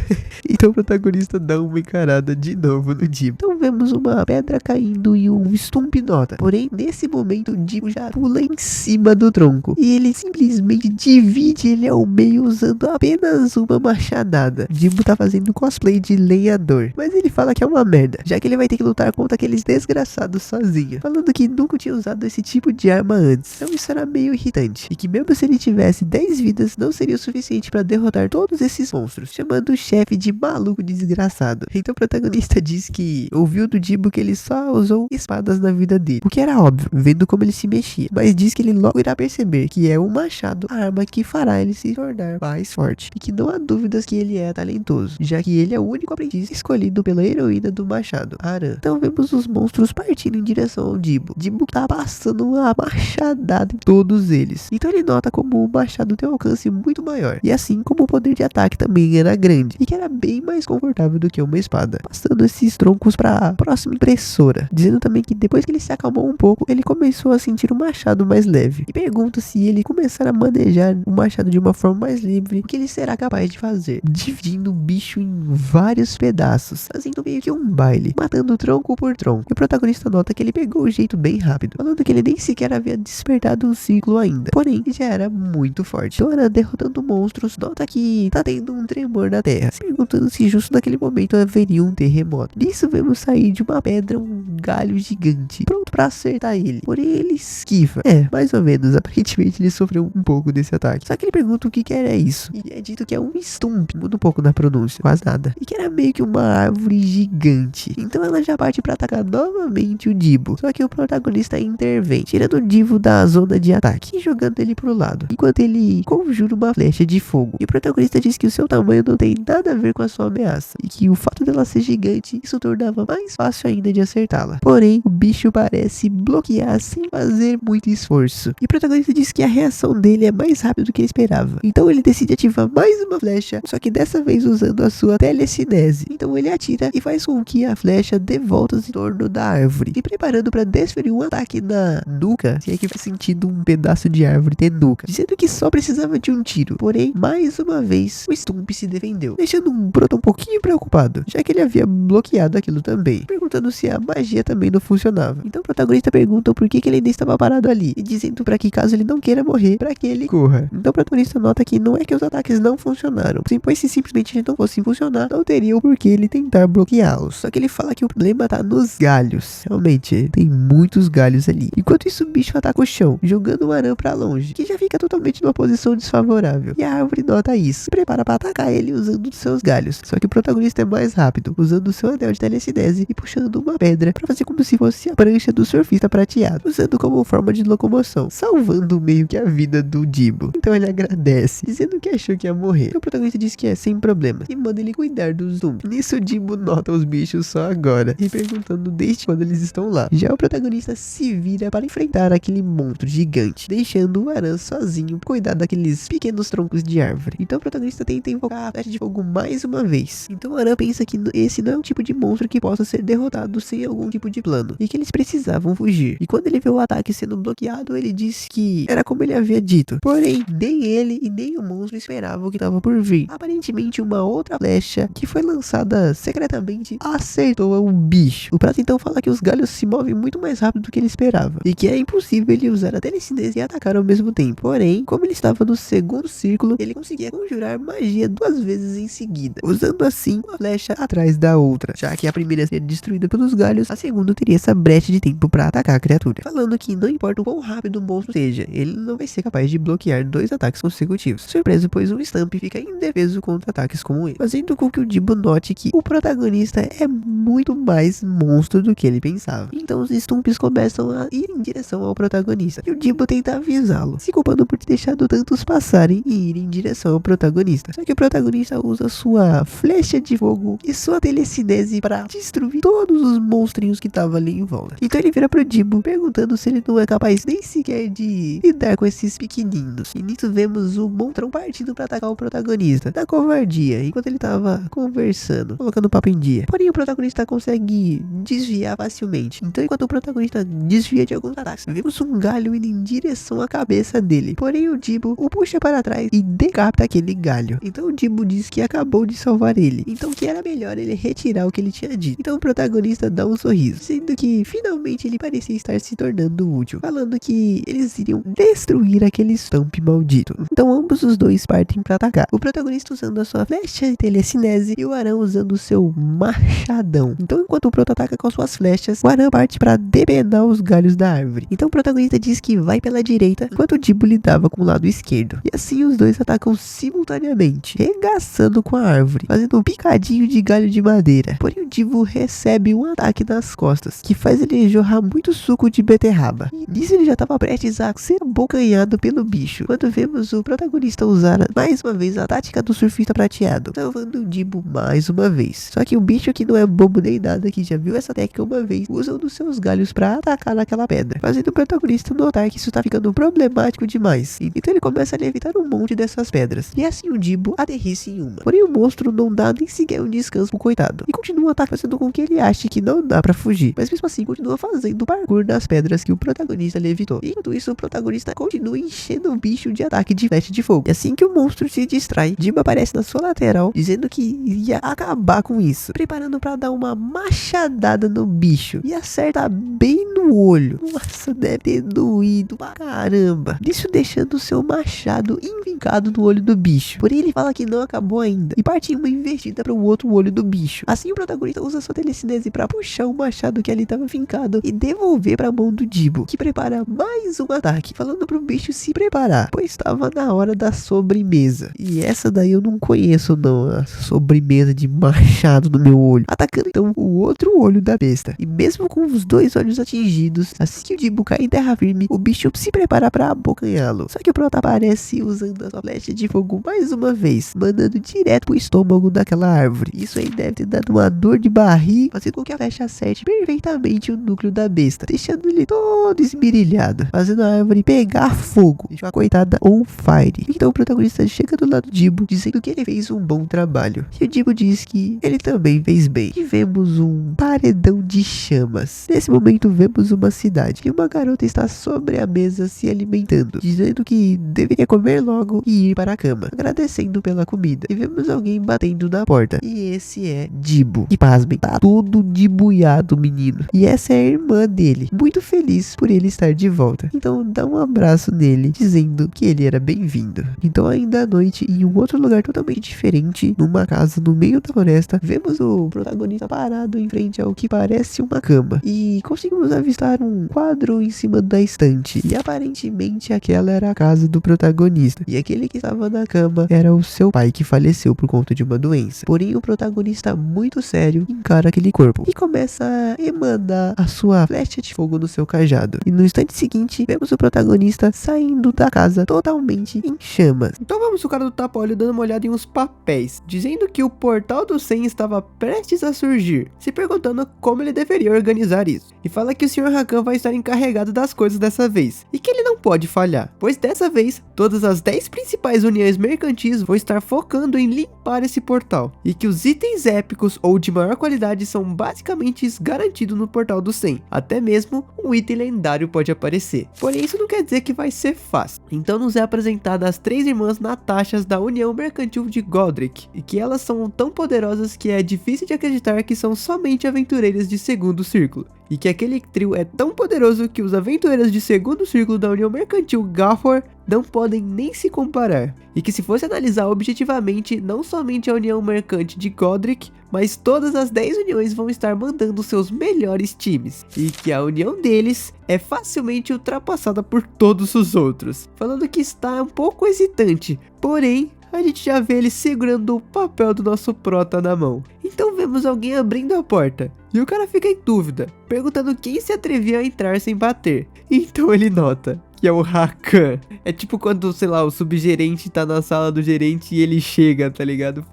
Então o protagonista dá uma encarada de novo no Dibbo. Então vemos uma pedra caindo e um Stump nota. Porém, nesse momento o Dibbo já pula em cima do tronco. E ele simplesmente divide ele ao meio usando apenas uma machadada. Dibbo tá fazendo cosplay de lenhador. Mas ele fala que é uma merda, já que ele vai ter que lutar contra aqueles desgraçados sozinho. Falando que nunca tinha usado esse tipo de arma antes. Então isso era meio irritante. E que mesmo se ele tivesse 10 vidas, não seria o suficiente para derrotar todos esses monstros. Chamando o chefe de maluco desgraçado. Então o protagonista diz que ouviu do Dibbo que ele só usou espadas na vida dele. O que era óbvio, vendo como ele se mexia. Mas diz que ele logo irá perceber que é o machado a arma que fará ele se tornar mais forte. E que não há dúvidas que ele é talentoso, já que ele é o único aprendiz escolhido pela heroína do machado, Aran. Então vemos os monstros partindo em direção ao Dibbo. Dibbo tá passando uma machadada em todos eles. Então ele nota como o machado tem um alcance muito maior. E assim como o poder de ataque também era grande. E que era bem mais confortável do que uma espada. Passando esses troncos pra próxima impressora. Dizendo também que depois que ele se acalmou um pouco, ele começou a sentir o machado mais leve. E pergunta se ele começar a manejar o machado de uma forma mais livre, o que ele será capaz de fazer. Dividindo o bicho em vários pedaços. Fazendo meio que um baile. Matando tronco por tronco. E o protagonista nota que ele pegou o jeito bem rápido. Falando que ele nem sequer havia despertado um ciclo ainda. Porém, já era muito forte. Dora derrotando monstros, nota que tá tendo um tremor na terra. Se perguntando se justo naquele momento haveria um terremoto. Nisso vemos sair de uma pedra um galho gigante, pronto pra acertar ele. Porém ele esquiva. Mais ou menos. Aparentemente ele sofreu um pouco desse ataque. Só que ele pergunta o que era isso. E é dito que é um Stump. Muda um pouco na pronúncia. Quase nada. E que era meio que uma árvore gigante. Então ela já parte pra atacar novamente o Dibbo. Só que o protagonista intervém, tirando o Dibbo da zona de ataque e jogando ele pro lado, enquanto ele conjura uma flecha de fogo. E o protagonista diz que o seu tamanho não tem nada a ver com a sua ameaça, e que o fato dela ser gigante, isso tornava mais fácil ainda de acertá-la. Porém, o bicho parece bloquear sem fazer muito esforço. E o protagonista diz que a reação dele é mais rápida do que ele esperava. Então ele decide ativar mais uma flecha, só que dessa vez usando a sua telecinese. Então ele atira e faz com que a flecha dê voltas em torno da árvore, e preparando para desferir um ataque na nuca, se é que faz sentido um pedaço de árvore ter nuca, dizendo que só precisava de um tiro. Porém, mais uma vez, o Stump se defendeu, deixando um Proto um pouquinho preocupado, já que ele havia bloqueado aquilo também, perguntando se a magia também não funcionava. Então o protagonista pergunta por que ele ainda estava parado ali, e dizendo para que caso ele não queira morrer, para que ele corra. Então o protagonista nota que não é que os ataques não funcionaram, pois se simplesmente não fossem funcionar, não teria o porquê ele tentar bloqueá-los. Só que ele fala que o problema tá nos galhos. Realmente, tem muitos galhos ali. Enquanto isso, o bicho ataca o chão, jogando o Aran pra longe, que já fica totalmente numa posição desfavorável. E a árvore nota isso, se prepara para atacar ele usando seus galhos. Só que o protagonista é mais rápido, usando o seu anel de telecinese e puxando uma pedra para fazer como se fosse a prancha do surfista prateado, usando como forma de locomoção, salvando meio que a vida do Dibbo. Então ele agradece, dizendo que achou que ia morrer. E o protagonista diz que é sem problema e manda ele cuidar dos zumbis. Nisso o Dibbo nota os bichos só agora e perguntando desde quando eles estão lá. Já o protagonista se vira para enfrentar aquele monstro gigante, deixando o Aran sozinho cuidar daqueles pequenos troncos de árvore. Então o protagonista tenta invocar a flecha de fogo mais uma vez. Então o Aran pensa que esse não é um tipo de monstro que possa ser derrotado sem algum tipo de plano, e que eles precisavam fugir. E quando ele vê o ataque sendo bloqueado, ele diz que era como ele havia dito. Porém, nem ele e nem o monstro esperavam o que estava por vir. Aparentemente uma outra flecha que foi lançada secretamente acertou o bicho. O prato então fala que os galhos se movem muito mais rápido do que ele esperava, e que é impossível ele usar a telecinese e atacar ao mesmo tempo. Porém, como ele estava no segundo círculo, ele conseguia conjurar magia 2 vezes em seguida, usando assim uma flecha atrás da outra, já que a primeira seria destruída pelos galhos, a segunda teria essa brecha de tempo para atacar a criatura, falando que não importa o quão rápido o monstro seja, ele não vai ser capaz de bloquear 2 ataques consecutivos. Surpreso, pois um Stump fica indefeso contra ataques como ele, fazendo com que o Dibbo note que o protagonista é muito mais monstro do que ele pensava. Então os Stumps começam a ir em direção ao protagonista, e o Dibbo tenta avisá-lo, se culpando por ter deixado tantos passarem e ir em direção ao protagonista. Só que o protagonista usa sua flecha de fogo e sua telecinese para destruir todos os monstrinhos que estavam ali em volta. Então ele vira pro Dibbo perguntando se ele não é capaz nem sequer de lidar com esses pequeninos. E nisso vemos o monstrão partindo para atacar o protagonista da covardia, enquanto ele tava conversando, colocando o papo em dia. Porém o protagonista consegue desviar facilmente. Então enquanto o protagonista desvia de alguns ataques. Vemos um galho indo em direção à cabeça dele, porém o Jibo o puxa para trás e decapita aquele galho. Então o Jibo diz que acabou de salvar ele, então que era melhor ele retirar o que ele tinha dito. Então o protagonista dá um sorriso, sendo que finalmente ele parecia estar se tornando útil, falando que eles iriam destruir aquele Stomp maldito. Então ambos os dois partem para atacar, o protagonista usando a sua flecha de telecinese e o Aran usando o seu machadão. Então enquanto o Proto ataca com suas flechas, o Aran parte para depenar os galhos da árvore. Então o protagonista diz que vai pela direita, enquanto o Jibo lidava com o lado esquerdo. E assim os dois atacam simultaneamente, regaçando com a árvore, fazendo um picadinho de galho de madeira. Porém o Jibo recebe um ataque nas costas, que faz ele jorrar muito suco de beterraba. E nisso ele já estava prestes a ser abocanhado pelo bicho, quando vemos o protagonista usar mais uma vez a tática do surfista prateado, salvando o Jibo mais uma vez. Só que o bicho, que não é bobo nem nada, que já viu essa técnica uma vez, usa um dos seus galhos para atacar naquela pedra, fazendo o protagonista notar que isso tá ficando problemático demais. Então ele começa a levitar um monte dessas pedras, e assim o Jibo aterrissa em uma. Porém o monstro não dá nem sequer um descanso pro coitado, e continua atacando, fazendo com que ele ache que não dá pra fugir, mas mesmo assim continua fazendo parkour nas pedras que o protagonista levitou. E enquanto isso o protagonista continua enchendo o bicho de ataque de flecha de fogo. E assim que o monstro se distrai, Jibo aparece na sua lateral, dizendo que ia acabar com isso, preparando pra dar uma machadada no bicho, e acerta bem no olho. Nossa, deve ter doído pra caramba. Isso deixando o seu machado envincado no olho do bicho. Porém ele fala que não acabou ainda, e parte em uma investida para o outro olho do bicho. Assim o protagonista usa sua telecinese para puxar o machado que ali estava fincado e devolver para a mão do Jibo, que prepara mais um ataque, falando pro bicho se preparar, pois estava na hora da sobremesa. E essa daí eu não conheço não, a sobremesa de machado no meu olho, atacando então o outro olho da besta. E mesmo com os dois olhos atingidos, assim que o Jibo cai em terra firme, o bicho se prepara para abocanhá-lo. Só que o Proto aparece usando a sua flecha de fogo mais uma vez, mandando direto pro estômago daquela árvore. Isso aí deve ter dado uma dor de barriga, fazendo com que a flecha acerte perfeitamente o núcleo da besta, deixando ele todo esmirilhado, fazendo a árvore pegar fogo, deixou a coitada on fire. Então o protagonista chega do lado do Jibo, dizendo que ele fez um bom trabalho, e o Jibo diz que ele também fez bem. E vemos um paredão de chamas. Nesse momento vemos uma cidade, e uma garota está sobre a mesa se alimentando, dizendo que deveria comer logo e ir para a cama, agradecendo pela comida. E vemos alguém batendo na porta, e esse é Jibo. E pasmem, tá todo debuiado, menino. E essa é a irmã dele, muito feliz por ele estar de volta. Então dá um abraço nele, dizendo que ele era bem-vindo. Então ainda à noite, em um outro lugar totalmente diferente, numa casa no meio da floresta, vemos o protagonista parado em frente ao que parece uma cama, e conseguimos avistar um quadro em cima da estante, e aparentemente aquela era a casa do protagonista, e aquele que estava na cama era o seu pai, que faleceu por conta de uma doença. Porém o protagonista, muito sério, encara aquele corpo e começa a emanar a sua flecha de fogo no seu cajado, e no instante seguinte vemos o protagonista saindo da casa totalmente em chamas. Então vamos o cara do tapa-olho dando uma olhada em uns papéis, dizendo que o portal do 100 estava prestes a surgir, se perguntando como ele deveria organizar isso, e fala que o Sr. Rakan vai estar encarregado das coisas dessa vez, e que ele não pode falhar, pois dessa vez todas as 10 principais uniões mercantis vão estar focando em limpar esse portal, e que os itens épicos ou de maior qualidade são basicamente garantidos no portal do 100, até mesmo um item lendário pode aparecer. Porém isso não quer dizer que vai ser fácil. Então nos é apresentada as 3 irmãs Natashas da União Mercantil de Godric, e que elas são tão poderosas que é difícil de acreditar que são somente aventureiras de segundo círculo, e que aquele trio é tão poderoso que os aventureiros de segundo círculo da União Mercantil Gafor não podem nem se comparar, e que se fosse analisar objetivamente, não somente a União Mercante de Godric, mas todas as 10 uniões vão estar mandando seus melhores times, e que a união deles é facilmente ultrapassada por todos os outros, falando que está um pouco hesitante, porém a gente já vê ele segurando o papel do nosso prota na mão. Então vemos alguém abrindo a porta, e o cara fica em dúvida, perguntando quem se atrevia a entrar sem bater. Então ele nota que é o Rakan. É tipo quando, sei lá, o subgerente tá na sala do gerente e ele chega, tá ligado?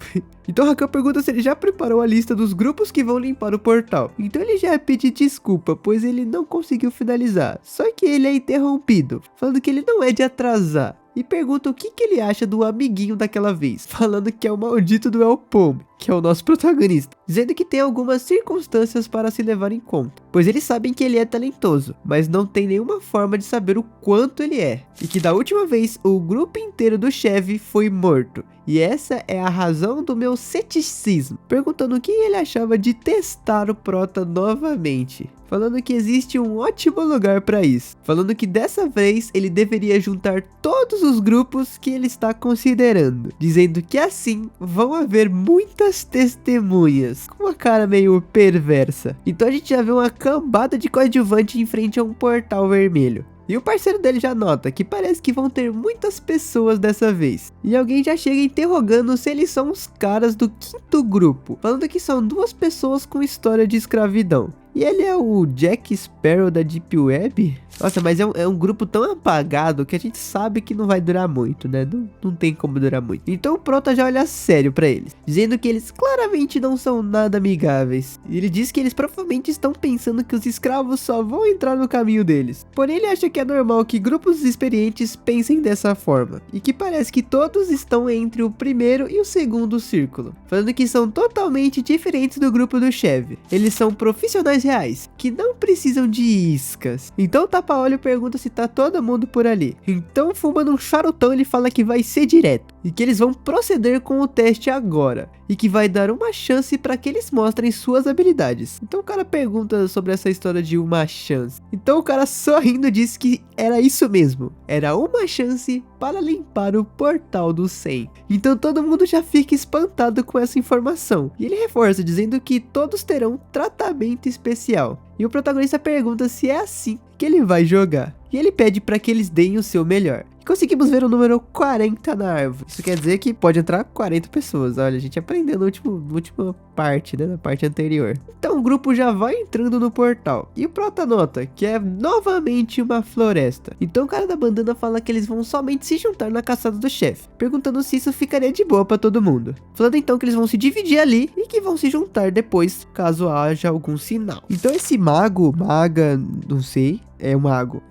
Então o Rakan pergunta se ele já preparou a lista dos grupos que vão limpar o portal. Então ele já pede desculpa, pois ele não conseguiu finalizar. Só que ele é interrompido, falando que ele não é de atrasar, e pergunta o que ele acha do amiguinho daquela vez, falando que é o maldito do Elpome. que é o nosso protagonista, dizendo que tem algumas circunstâncias para se levar em conta, pois eles sabem que ele é talentoso, mas não tem nenhuma forma de saber o quanto ele é, e que da última vez o grupo inteiro do Chevy foi morto, e essa é a razão do meu ceticismo, perguntando o que ele achava de testar o Prota novamente, falando que existe um ótimo lugar para isso, falando que dessa vez ele deveria juntar todos os grupos que ele está considerando, dizendo que assim vão haver muitas testemunhas, com uma cara meio perversa. Então a gente já vê uma cambada de coadjuvante em frente a um portal vermelho. E o parceiro dele já nota que parece que vão ter muitas pessoas dessa vez. E alguém já chega interrogando se eles são os caras do quinto grupo, falando que são duas pessoas com história de escravidão. E ele é o Jack Sparrow da Deep Web? Nossa, mas é um grupo tão apagado que a gente sabe que não vai durar muito, né? Não tem como durar muito. Então o Prota já olha sério pra eles, dizendo que eles claramente não são nada amigáveis. E ele diz que eles provavelmente estão pensando que os escravos só vão entrar no caminho deles. Porém ele acha que é normal que grupos experientes pensem dessa forma. E que parece que todos estão entre o primeiro e o segundo círculo. Falando que são totalmente diferentes do grupo do Chevy. Eles são profissionais reais, que não precisam de iscas. Então o Tapa-Olho pergunta se tá todo mundo por ali. Então, fumando um charutão, ele fala que vai ser direto, e que eles vão proceder com o teste agora, e que vai dar uma chance para que eles mostrem suas habilidades. Então o cara pergunta sobre essa história de uma chance. Então o cara sorrindo diz que era isso mesmo, era uma chance para limpar o portal do 100. Então todo mundo já fica espantado com essa informação, e ele reforça dizendo que todos terão tratamento especial. E o protagonista pergunta se é assim que ele vai jogar, e ele pede para que eles deem o seu melhor. E conseguimos ver o número 40 na árvore. Isso quer dizer que pode entrar 40 pessoas. Olha, a gente aprendeu na última parte, né? Na parte anterior. Então o grupo já vai entrando no portal. E o Prota nota que é novamente uma floresta. Então o cara da bandana fala que eles vão somente se juntar na caçada do chefe, perguntando se isso ficaria de boa para todo mundo. Falando então que eles vão se dividir ali e que vão se juntar depois, caso haja algum sinal. Então esse maga, não sei. É um mago,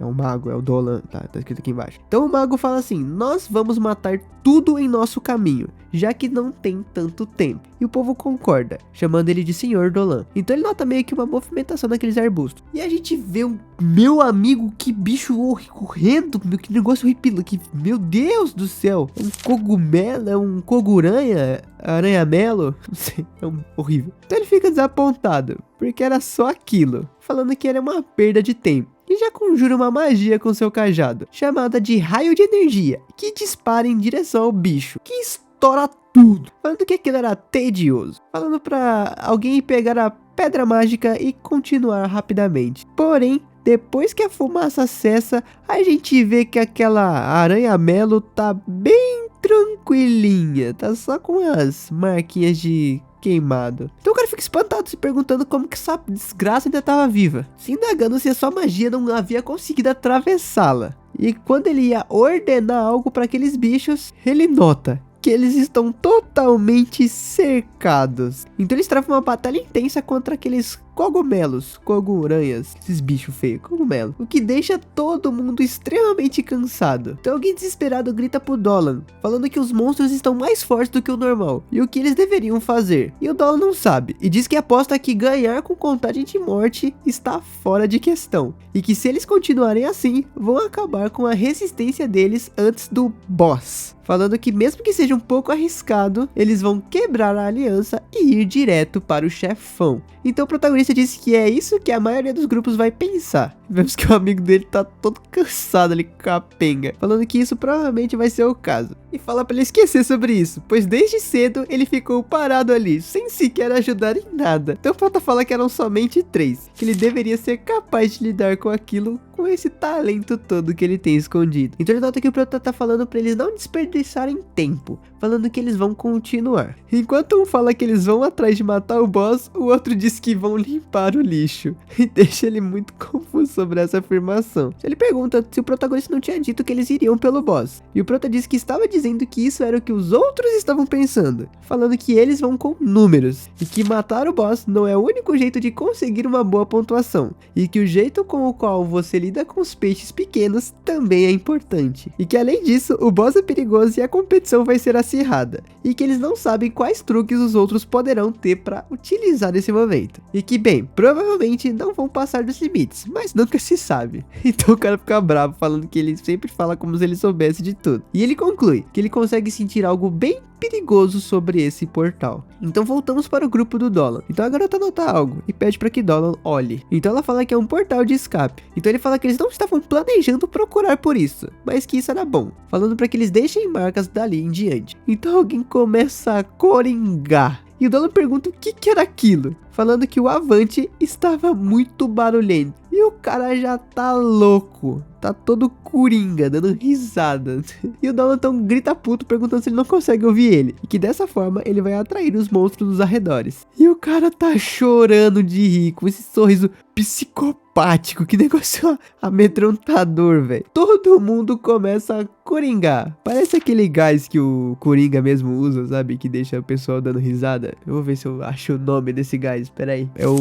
é o Dolan, tá escrito aqui embaixo. Então o mago fala assim: nós vamos matar tudo em nosso caminho, já que não tem tanto tempo. E o povo concorda, chamando ele de Senhor Dolan. Então ele nota meio que uma movimentação naqueles arbustos. E a gente vê um meu amigo, que bicho correndo, que negócio horripilante, que meu Deus do céu, é um cogumelo, é um coguranha, aranha-melo, não sei, é horrível. Então ele fica desapontado, porque era só aquilo, falando que era uma perda de tempo. E já conjura uma magia com seu cajado, chamada de raio de energia, que dispara em direção ao bicho, que estoura tudo, falando que aquilo era tedioso, falando pra alguém pegar a pedra mágica e continuar rapidamente. Porém, depois que a fumaça cessa, a gente vê que aquela aranha-melo tá bem tranquilinha, tá só com as marquinhas de queimado. Então o cara fica espantado, se perguntando como que essa desgraça ainda estava viva, se indagando se a sua magia não havia conseguido atravessá-la. E quando ele ia ordenar algo para aqueles bichos, ele nota que eles estão totalmente cercados. Então eles travam uma batalha intensa contra aqueles cogumelos, coguranhas, esses bichos feios, cogumelo, o que deixa todo mundo extremamente cansado. Então alguém desesperado grita pro Dolan, falando que os monstros estão mais fortes do que o normal, e o que eles deveriam fazer. E o Dolan não sabe, e diz que aposta que ganhar com contagem de morte está fora de questão, e que se eles continuarem assim, vão acabar com a resistência deles antes do boss. Falando que mesmo que seja um pouco arriscado, eles vão quebrar a aliança e ir direto para o chefão. Então o protagonista disse que é isso que a maioria dos grupos vai pensar. Vemos que o amigo dele tá todo cansado ali, capenga, falando que isso provavelmente vai ser o caso. E fala pra ele esquecer sobre isso, pois desde cedo ele ficou parado ali, sem sequer ajudar em nada. Então o Prota fala que eram somente 3, que ele deveria ser capaz de lidar com aquilo, com esse talento todo que ele tem escondido. Então ele nota que o Prota tá falando pra eles não desperdiçarem tempo, falando que eles vão continuar. Enquanto um fala que eles vão atrás de matar o boss, o outro diz que vão limpar o lixo. E deixa ele muito confuso sobre essa afirmação. Ele pergunta se o protagonista não tinha dito que eles iriam pelo boss. E o Prota diz que estava dizendo que isso era o que os outros estavam pensando, falando que eles vão com números, e que matar o boss não é o único jeito de conseguir uma boa pontuação, e que o jeito com o qual você lida com os peixes pequenos também é importante. E que além disso, o boss é perigoso e a competição vai ser acirrada. e que eles não sabem quais truques os outros poderão ter para utilizar nesse momento. E que, bem, provavelmente não vão passar dos limites, mas nunca se sabe. Então o cara fica bravo falando que ele sempre fala como se ele soubesse de tudo. E ele conclui que ele consegue sentir algo bem perigoso sobre esse portal. Então voltamos para o grupo do Dolan. Então a garota nota algo e pede para que Dolan olhe. Então ela fala que é um portal de escape. Então ele fala que eles não estavam planejando procurar por isso, mas que isso era bom, falando para que eles deixem marcas dali em diante. Então alguém começa a coringar. E o Dolan pergunta o que era aquilo, falando que o Avante estava muito barulhento. E o cara já tá louco, tá todo coringa, dando risada. E o Dolan então grita puto, perguntando se ele não consegue ouvir ele. E que dessa forma ele vai atrair os monstros dos arredores. E o cara tá chorando de rir, com esse sorriso psicopático. Que negócio amedrontador, velho. Todo mundo começa a coringar. Parece aquele gás que o Coringa mesmo usa, sabe? Que deixa o pessoal dando risada. Eu vou ver se eu acho o nome desse gás, peraí. É o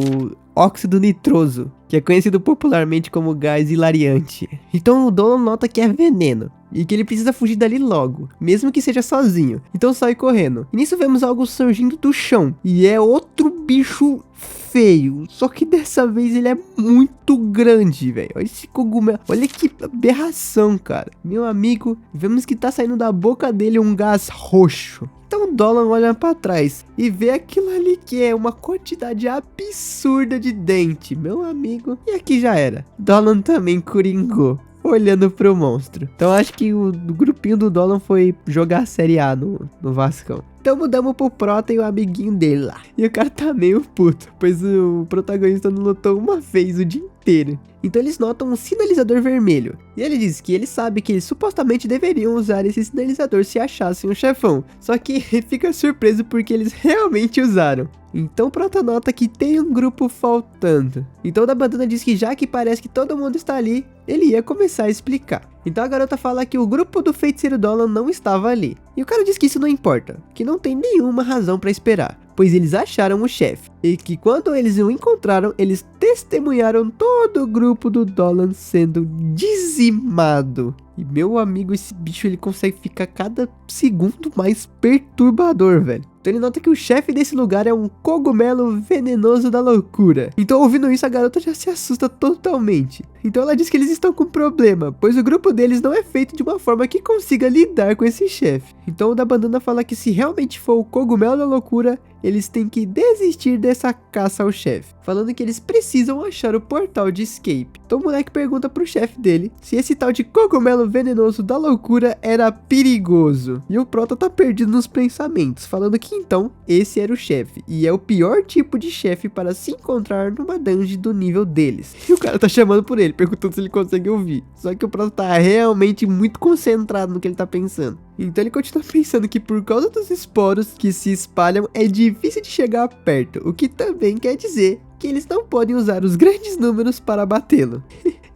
óxido nitroso, que é conhecido popularmente como gás hilariante. Então o Dolan nota que é veneno e que ele precisa fugir dali logo, mesmo que seja sozinho. Então sai correndo. E nisso vemos algo surgindo do chão, e é outro bicho feio, só que dessa vez ele é muito grande, velho. Olha esse cogumelo, olha que aberração, cara. Meu amigo, vemos que tá saindo da boca dele um gás roxo. Então o Dolan olha pra trás e vê aquilo ali que é uma quantidade absurda de dente, meu amigo. E aqui já era. Dolan também coringou, olhando pro monstro. Então acho que o grupinho do Dolan foi jogar a Série A no Vascão. Então mudamos pro Prota e o amiguinho dele lá. E o cara tá meio puto, pois o protagonista não lutou uma vez o dia inteiro. Então eles notam um sinalizador vermelho. E ele diz que ele sabe que eles supostamente deveriam usar esse sinalizador se achassem o chefão. Só que fica surpreso porque eles realmente usaram. Então o Prota nota que tem um grupo faltando. Então o da bandana diz que já que parece que todo mundo está ali, ele ia começar a explicar. Então a garota fala que o grupo do feiticeiro Dolan não estava ali. E o cara diz que isso não importa, que não tem nenhuma razão para esperar, pois eles acharam o chefe. E que quando eles o encontraram, eles testemunharam todo o grupo do Dolan sendo dizimado. E meu amigo, esse bicho ele consegue ficar cada segundo mais perturbador, velho. Então ele nota que o chefe desse lugar é um cogumelo venenoso da loucura. Então ouvindo isso a garota já se assusta totalmente. Então ela diz que eles estão com problema, pois o grupo deles não é feito de uma forma que consiga lidar com esse chefe. Então o da bandana fala que se realmente for o cogumelo da loucura, eles têm que desistir dessa caça ao chefe, falando que eles precisam achar o portal de escape. Então o moleque pergunta pro chefe dele se esse tal de cogumelo venenoso da loucura era perigoso. E o Prota tá perdido nos pensamentos, falando que então esse era o chefe, e é o pior tipo de chefe para se encontrar numa dungeon do nível deles. E o cara tá chamando por ele, perguntando se ele consegue ouvir. Só que o Prota tá realmente muito concentrado no que ele tá pensando. Então ele continua pensando que por causa dos esporos que se espalham é difícil de chegar perto, o que também quer dizer que eles não podem usar os grandes números para batê-lo.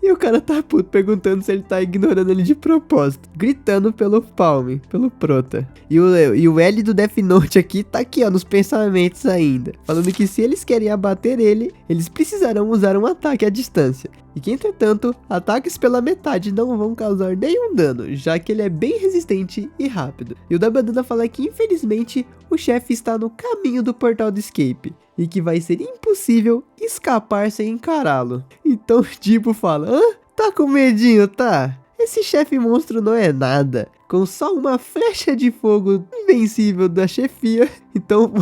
E o cara tá puto perguntando se ele tá ignorando ele de propósito, gritando pelo Palme, pelo Prota. E o L do Death Note aqui tá aqui ó, nos pensamentos ainda, falando que se eles querem abater ele, eles precisarão usar um ataque à distância. E que entretanto, ataques pela metade não vão causar nenhum dano, já que ele é bem resistente e rápido. E o da bandana fala que infelizmente o chefe está no caminho do portal do escape, e que vai ser impossível escapar sem encará-lo. Então o tipo fala, hã? Tá com medinho, tá? Esse chefe monstro não é nada, com só uma flecha de fogo invencível da chefia. Então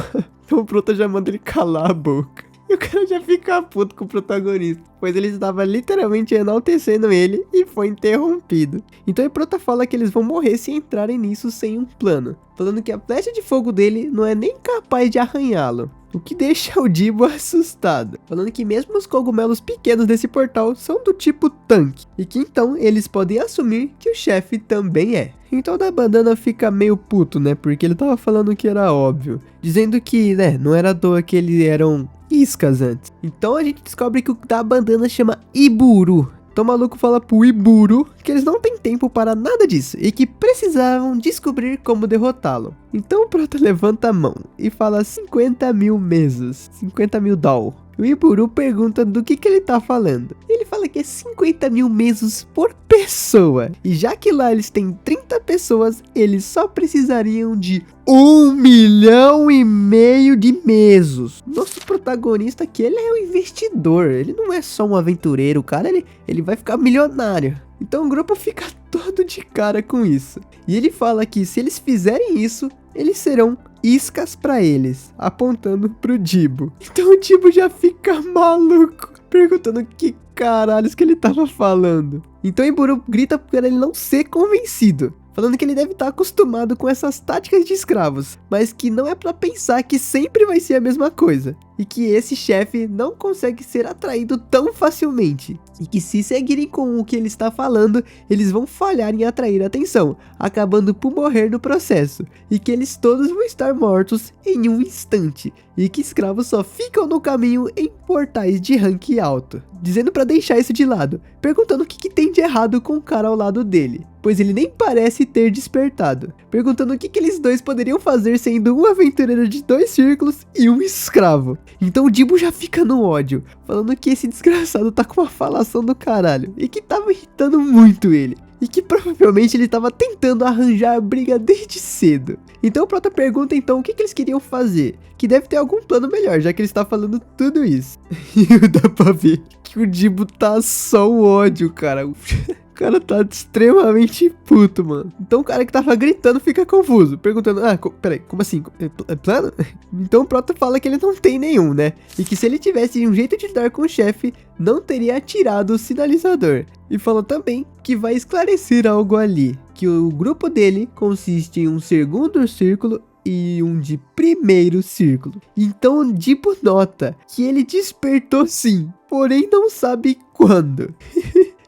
o Prota já manda ele calar a boca. E o cara já fica puto com o protagonista, pois ele estava literalmente enaltecendo ele e foi interrompido. Então o Prota fala que eles vão morrer se entrarem nisso sem um plano, falando que a flecha de fogo dele não é nem capaz de arranhá-lo. O que deixa o Dibo assustado, falando que mesmo os cogumelos pequenos desse portal são do tipo tanque, e que então eles podem assumir que o chefe também é. Então o da bandana fica meio puto, né, porque ele tava falando que era óbvio, dizendo que, né, não era à toa que eles eram iscas antes. Então a gente descobre que o da bandana chama Iburu. Então o maluco fala pro Iburu que eles não têm tempo para nada disso e que precisavam descobrir como derrotá-lo. Então o Prota levanta a mão e fala 50 mil mesos, 50 mil doll. O Iburu pergunta do que ele tá falando. Ele fala que é 50 mil mesos por pessoa. E já que lá eles têm 30 pessoas, eles só precisariam de 1,5 milhão de mesos. Nosso protagonista aqui, ele é um investidor. Ele não é só um aventureiro, cara. Ele vai ficar milionário. Então o grupo fica todo de cara com isso. E ele fala que se eles fizerem isso, eles serão iscas pra eles, apontando pro Dibo. Então o Dibo já fica maluco, perguntando que caralhos que ele tava falando. Então Iburu grita para ele não ser convencido, falando que ele deve estar acostumado com essas táticas de escravos, mas que não é pra pensar que sempre vai ser a mesma coisa, e que esse chefe não consegue ser atraído tão facilmente, e que se seguirem com o que ele está falando, eles vão falhar em atrair atenção, acabando por morrer no processo, e que eles todos vão estar mortos em um instante, e que escravos só ficam no caminho em portais de rank alto, dizendo pra deixar isso de lado, perguntando o que tem de errado com o cara ao lado dele, pois ele nem parece ter despertado, perguntando o que eles dois poderiam fazer sendo um aventureiro de 2 círculos e um escravo. Então o Dibo já fica no ódio, falando que esse desgraçado tá com uma falação do caralho, e que tava irritando muito ele, e que provavelmente ele tava tentando arranjar briga desde cedo. Então o Prota pergunta então o que eles queriam fazer, que deve ter algum plano melhor, já que ele está falando tudo isso. E dá pra ver que o Dibo tá só o ódio, cara. O cara tá extremamente puto, mano. Então o cara que tava gritando fica confuso, perguntando, peraí, como assim? É plano? Então o Prota fala que ele não tem nenhum, né? E que se ele tivesse um jeito de lidar com o chefe, não teria atirado o sinalizador. E fala também que vai esclarecer algo ali, que o grupo dele consiste em um segundo círculo e um de primeiro círculo. Então o Dibo nota que ele despertou sim, porém não sabe quando.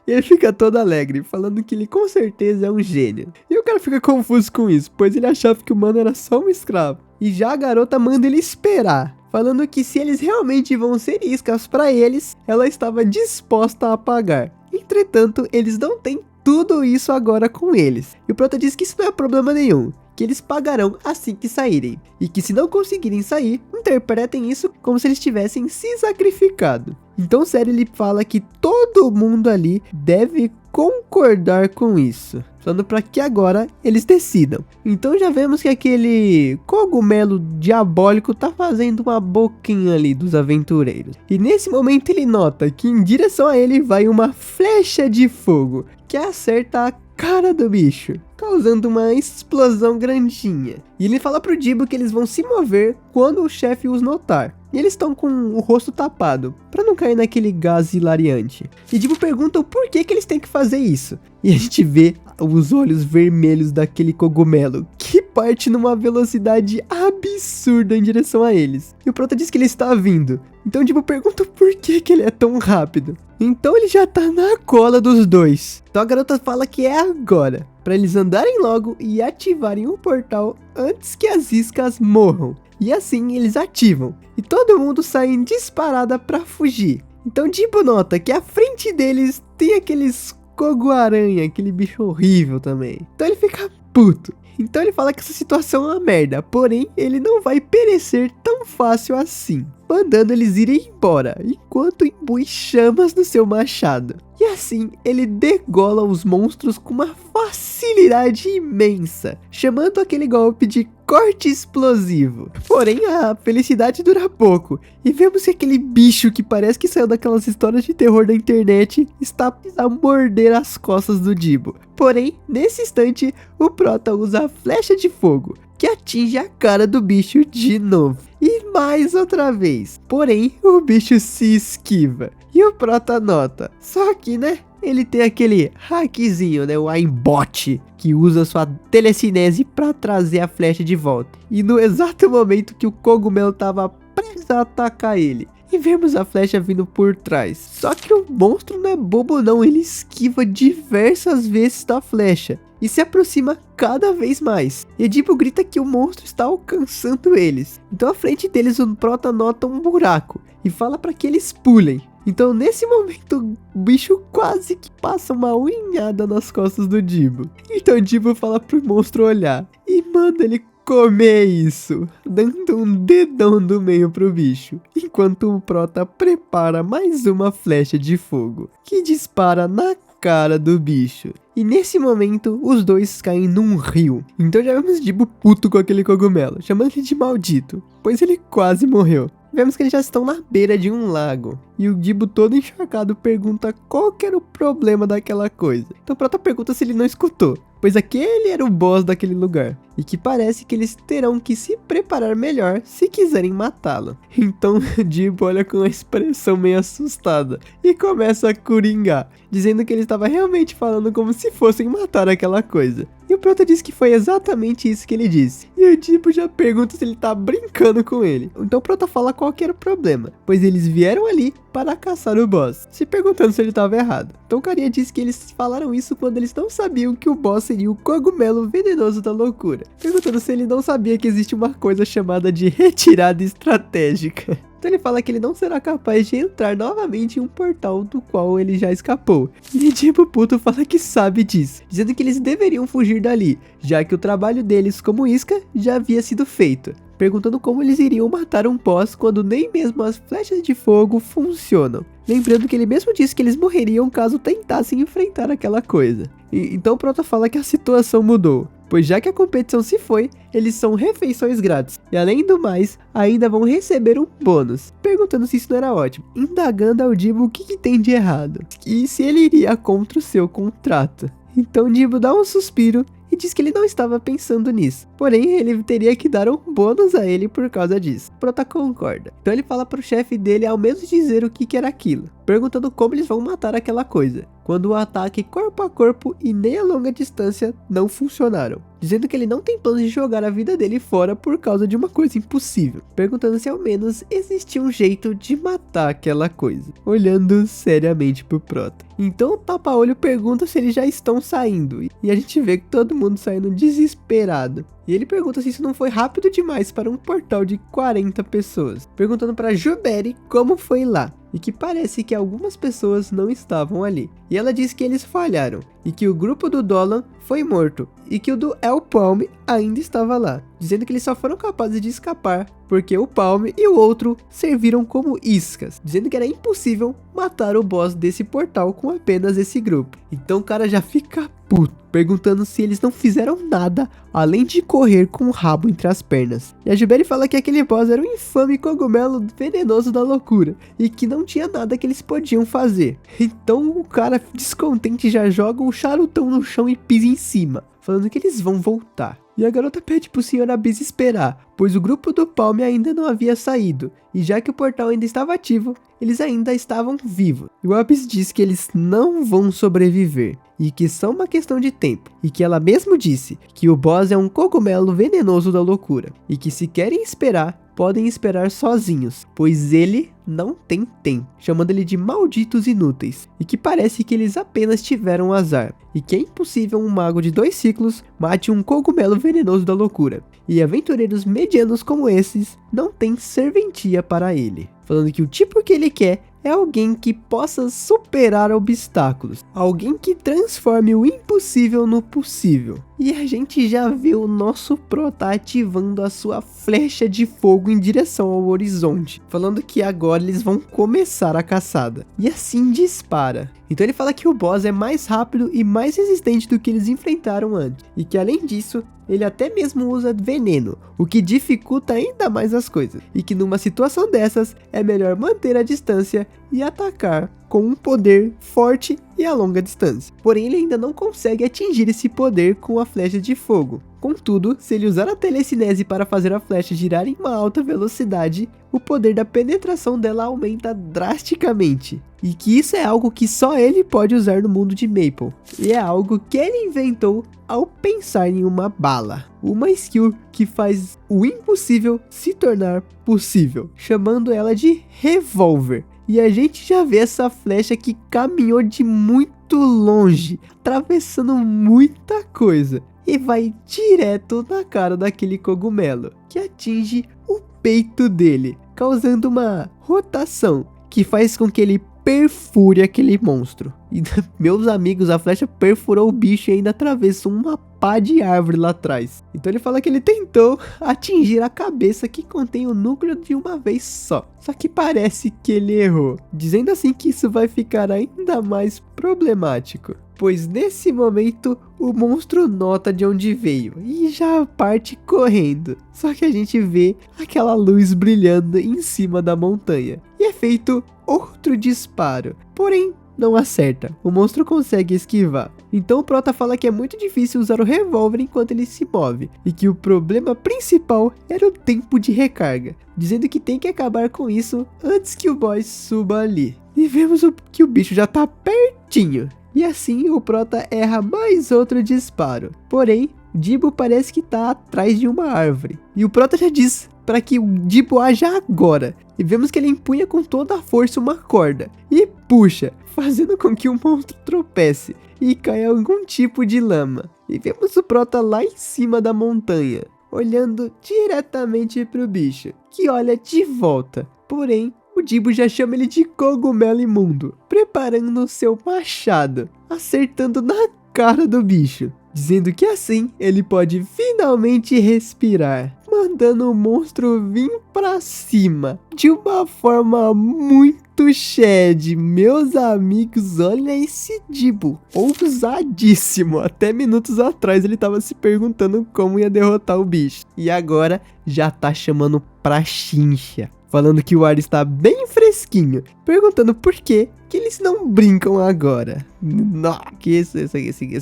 E ele fica todo alegre, falando que ele com certeza é um gênio. E o cara fica confuso com isso, pois ele achava que o mano era só um escravo. E já a garota manda ele esperar, falando que se eles realmente vão ser iscas pra eles, ela estava disposta a pagar. Entretanto, eles não têm tudo isso agora com eles. E o Prota diz que isso não é problema nenhum, que eles pagarão assim que saírem. E que se não conseguirem sair, interpretem isso como se eles tivessem se sacrificado. Então sério, ele fala que todo mundo ali deve concordar com isso, falando para que agora eles decidam. Então já vemos que aquele cogumelo diabólico tá fazendo uma boquinha ali dos aventureiros. E nesse momento ele nota que em direção a ele vai uma flecha de fogo, que acerta a cara do bicho, causando uma explosão grandinha. E ele fala pro Dibo que eles vão se mover quando o chefe os notar. E eles estão com o rosto tapado, para não cair naquele gás hilariante. E Dibo pergunta o porquê que eles têm que fazer isso. E a gente vê os olhos vermelhos daquele cogumelo, que parte numa velocidade absurda em direção a eles. E o Prota diz que ele está vindo. Então o Dibo pergunta por que ele é tão rápido. Então ele já tá na cola dos dois. Então a garota fala que é agora, para eles andarem logo e ativarem o portal antes que as iscas morram. E assim eles ativam, e todo mundo sai em disparada pra fugir. Então Dibo nota que à frente deles tem aqueles cogo-aranha, aquele bicho horrível também. Então ele fica puto. Então ele fala que essa situação é uma merda, porém ele não vai perecer tão fácil assim, mandando eles irem embora, enquanto imbui chamas no seu machado. E assim ele degola os monstros com uma facilidade imensa, chamando aquele golpe de corte explosivo. Porém a felicidade dura pouco, e vemos que aquele bicho que parece que saiu daquelas histórias de terror da internet está a morder as costas do Dibo. Porém, nesse instante, o Prota usa a flecha de fogo, que atinge a cara do bicho de novo. E mais outra vez. Porém, o bicho se esquiva. E o Prota nota. Só que, né, ele tem aquele hackzinho, né, o aimbot, que usa sua telecinese para trazer a flecha de volta. E no exato momento que o cogumelo tava prestes a atacar ele, e vemos a flecha vindo por trás. Só que o monstro não é bobo não, ele esquiva diversas vezes da flecha e se aproxima cada vez mais. E Dibo grita que o monstro está alcançando eles. Então à frente deles o Prota nota um buraco e fala para que eles pulem. Então nesse momento o bicho quase que passa uma unhada nas costas do Dibo. Então o Dibo fala pro monstro olhar e manda ele comer isso, dando um dedão do meio pro bicho, enquanto o Prota prepara mais uma flecha de fogo, que dispara na cara do bicho. E nesse momento, os dois caem num rio. Então já vemos Jibo puto com aquele cogumelo, chamando ele de maldito, pois ele quase morreu. Vemos que eles já estão na beira de um lago. E o Jibo todo encharcado pergunta qual que era o problema daquela coisa. Então o Prota pergunta se ele não escutou, pois aquele era o boss daquele lugar. E que parece que eles terão que se preparar melhor se quiserem matá-lo. Então Jibo olha com uma expressão meio assustada e começa a coringar, dizendo que ele estava realmente falando como se fossem matar aquela coisa. E o Prota diz que foi exatamente isso que ele disse. E o Jibo já pergunta se ele tá brincando com ele. Então o Prota fala qual que era o problema, pois eles vieram ali para caçar o boss, se perguntando se ele estava errado. Então o carinha diz que eles falaram isso quando eles não sabiam que o boss seria o cogumelo venenoso da loucura, perguntando se ele não sabia que existe uma coisa chamada de retirada estratégica. Então ele fala que ele não será capaz de entrar novamente em um portal do qual ele já escapou. E Jibo puto fala que sabe disso, dizendo que eles deveriam fugir dali, já que o trabalho deles como isca já havia sido feito, perguntando como eles iriam matar um boss quando nem mesmo as flechas de fogo funcionam. Lembrando que ele mesmo disse que eles morreriam caso tentassem enfrentar aquela coisa. Então o Prota fala que a situação mudou, pois já que a competição se foi, eles são refeições grátis. E além do mais, ainda vão receber um bônus, perguntando se isso não era ótimo, indagando ao Jibo o que tem de errado, e se ele iria contra o seu contrato. Então Jibo dá um suspiro e diz que ele não estava pensando nisso, porém ele teria que dar um bônus a ele por causa disso. Prota concorda. Então ele fala pro chefe dele ao menos dizer o que era aquilo, perguntando como eles vão matar aquela coisa, quando o ataque corpo a corpo e nem a longa distância não funcionaram, dizendo que ele não tem planos de jogar a vida dele fora por causa de uma coisa impossível, perguntando se ao menos existia um jeito de matar aquela coisa, olhando seriamente pro Prota. Então o tapa-olho pergunta se eles já estão saindo, e a gente vê que todo mundo saindo desesperado. E ele pergunta se isso não foi rápido demais para um portal de 40 pessoas, perguntando para Juberi como foi lá, e que parece que algumas pessoas não estavam ali. E ela diz que eles falharam, e que o grupo do Dolan foi morto, e que o do El Palme ainda estava lá, dizendo que eles só foram capazes de escapar porque o Palme e o outro serviram como iscas, dizendo que era impossível matar o boss desse portal com apenas esse grupo. Então o cara já fica puto, perguntando se eles não fizeram nada além de correr com o rabo entre as pernas. E a Juberi fala que aquele boss era um infame cogumelo venenoso da loucura e que não tinha nada que eles podiam fazer. Então o cara descontente já joga o charutão no chão e pisa em cima, falando que eles vão voltar. E a garota pede pro Sr. Abyss esperar, pois o grupo do Palme ainda não havia saído, e já que o portal ainda estava ativo, eles ainda estavam vivos. E o Abyss diz que eles não vão sobreviver, e que são uma questão de tempo, e que ela mesmo disse que o boss é um cogumelo venenoso da loucura, e que se querem esperar, podem esperar sozinhos, pois ele não tem tempo, chamando ele de malditos inúteis, e que parece que eles apenas tiveram azar, e que é impossível um mago de 2 ciclos mate um cogumelo venenoso da loucura, e aventureiros medianos como esses não têm serventia para ele, falando que o tipo que ele quer é alguém que possa superar obstáculos, alguém que transforme o impossível no possível. E a gente já vê o nosso Prota ativando a sua flecha de fogo em direção ao horizonte, falando que agora eles vão começar a caçada. E assim dispara. Então ele fala que o boss é mais rápido e mais resistente do que eles enfrentaram antes, e que além disso, ele até mesmo usa veneno, o que dificulta ainda mais as coisas, e que numa situação dessas é melhor manter a distância e atacar com um poder forte e a longa distância. Porém ele ainda não consegue atingir esse poder com a flecha de fogo. Contudo, se ele usar a telecinese para fazer a flecha girar em uma alta velocidade, o poder da penetração dela aumenta drasticamente. E que isso é algo que só ele pode usar no mundo de Maple. E é algo que ele inventou ao pensar em uma bala. Uma skill que faz o impossível se tornar possível, chamando ela de revólver. E a gente já vê essa flecha que caminhou de muito longe, atravessando muita coisa, e vai direto na cara daquele cogumelo, que atinge o peito dele, causando uma rotação que faz com que ele perfure aquele monstro. E, meus amigos, a flecha perfurou o bicho e ainda atravessou uma pá de árvore lá atrás. Então ele fala que ele tentou atingir a cabeça que contém o núcleo de uma vez só. Só que parece que ele errou, dizendo assim que isso vai ficar ainda mais problemático. Pois nesse momento o monstro nota de onde veio e já parte correndo. Só que a gente vê aquela luz brilhando em cima da montanha. E é feito outro disparo, porém não acerta. O monstro consegue esquivar. Então o Prota fala que é muito difícil usar o revólver enquanto ele se move. E que o problema principal era o tempo de recarga. Dizendo que tem que acabar com isso antes que o boss suba ali. E vemos que o bicho já tá pertinho. E assim o Prota erra mais outro disparo. Porém, Dibbo parece que tá atrás de uma árvore. E o Prota já diz para que o Dibbo haja agora. E vemos que ele empunha com toda a força uma corda e puxa, fazendo com que o monstro tropece e caia algum tipo de lama. E vemos o Prota lá em cima da montanha, olhando diretamente para o bicho, que olha de volta. Porém, o Dibbo já chama ele de cogumelo imundo, preparando seu machado, acertando na cara do bicho, dizendo que assim ele pode finalmente respirar, mandando o monstro vir pra cima, de uma forma muito shed. Meus amigos, olha esse Dibbo, ousadíssimo. Até minutos atrás ele tava se perguntando como ia derrotar o bicho, e agora já tá chamando pra chincha, falando que o ar está bem fresquinho, perguntando por que eles não brincam agora. Não, que esse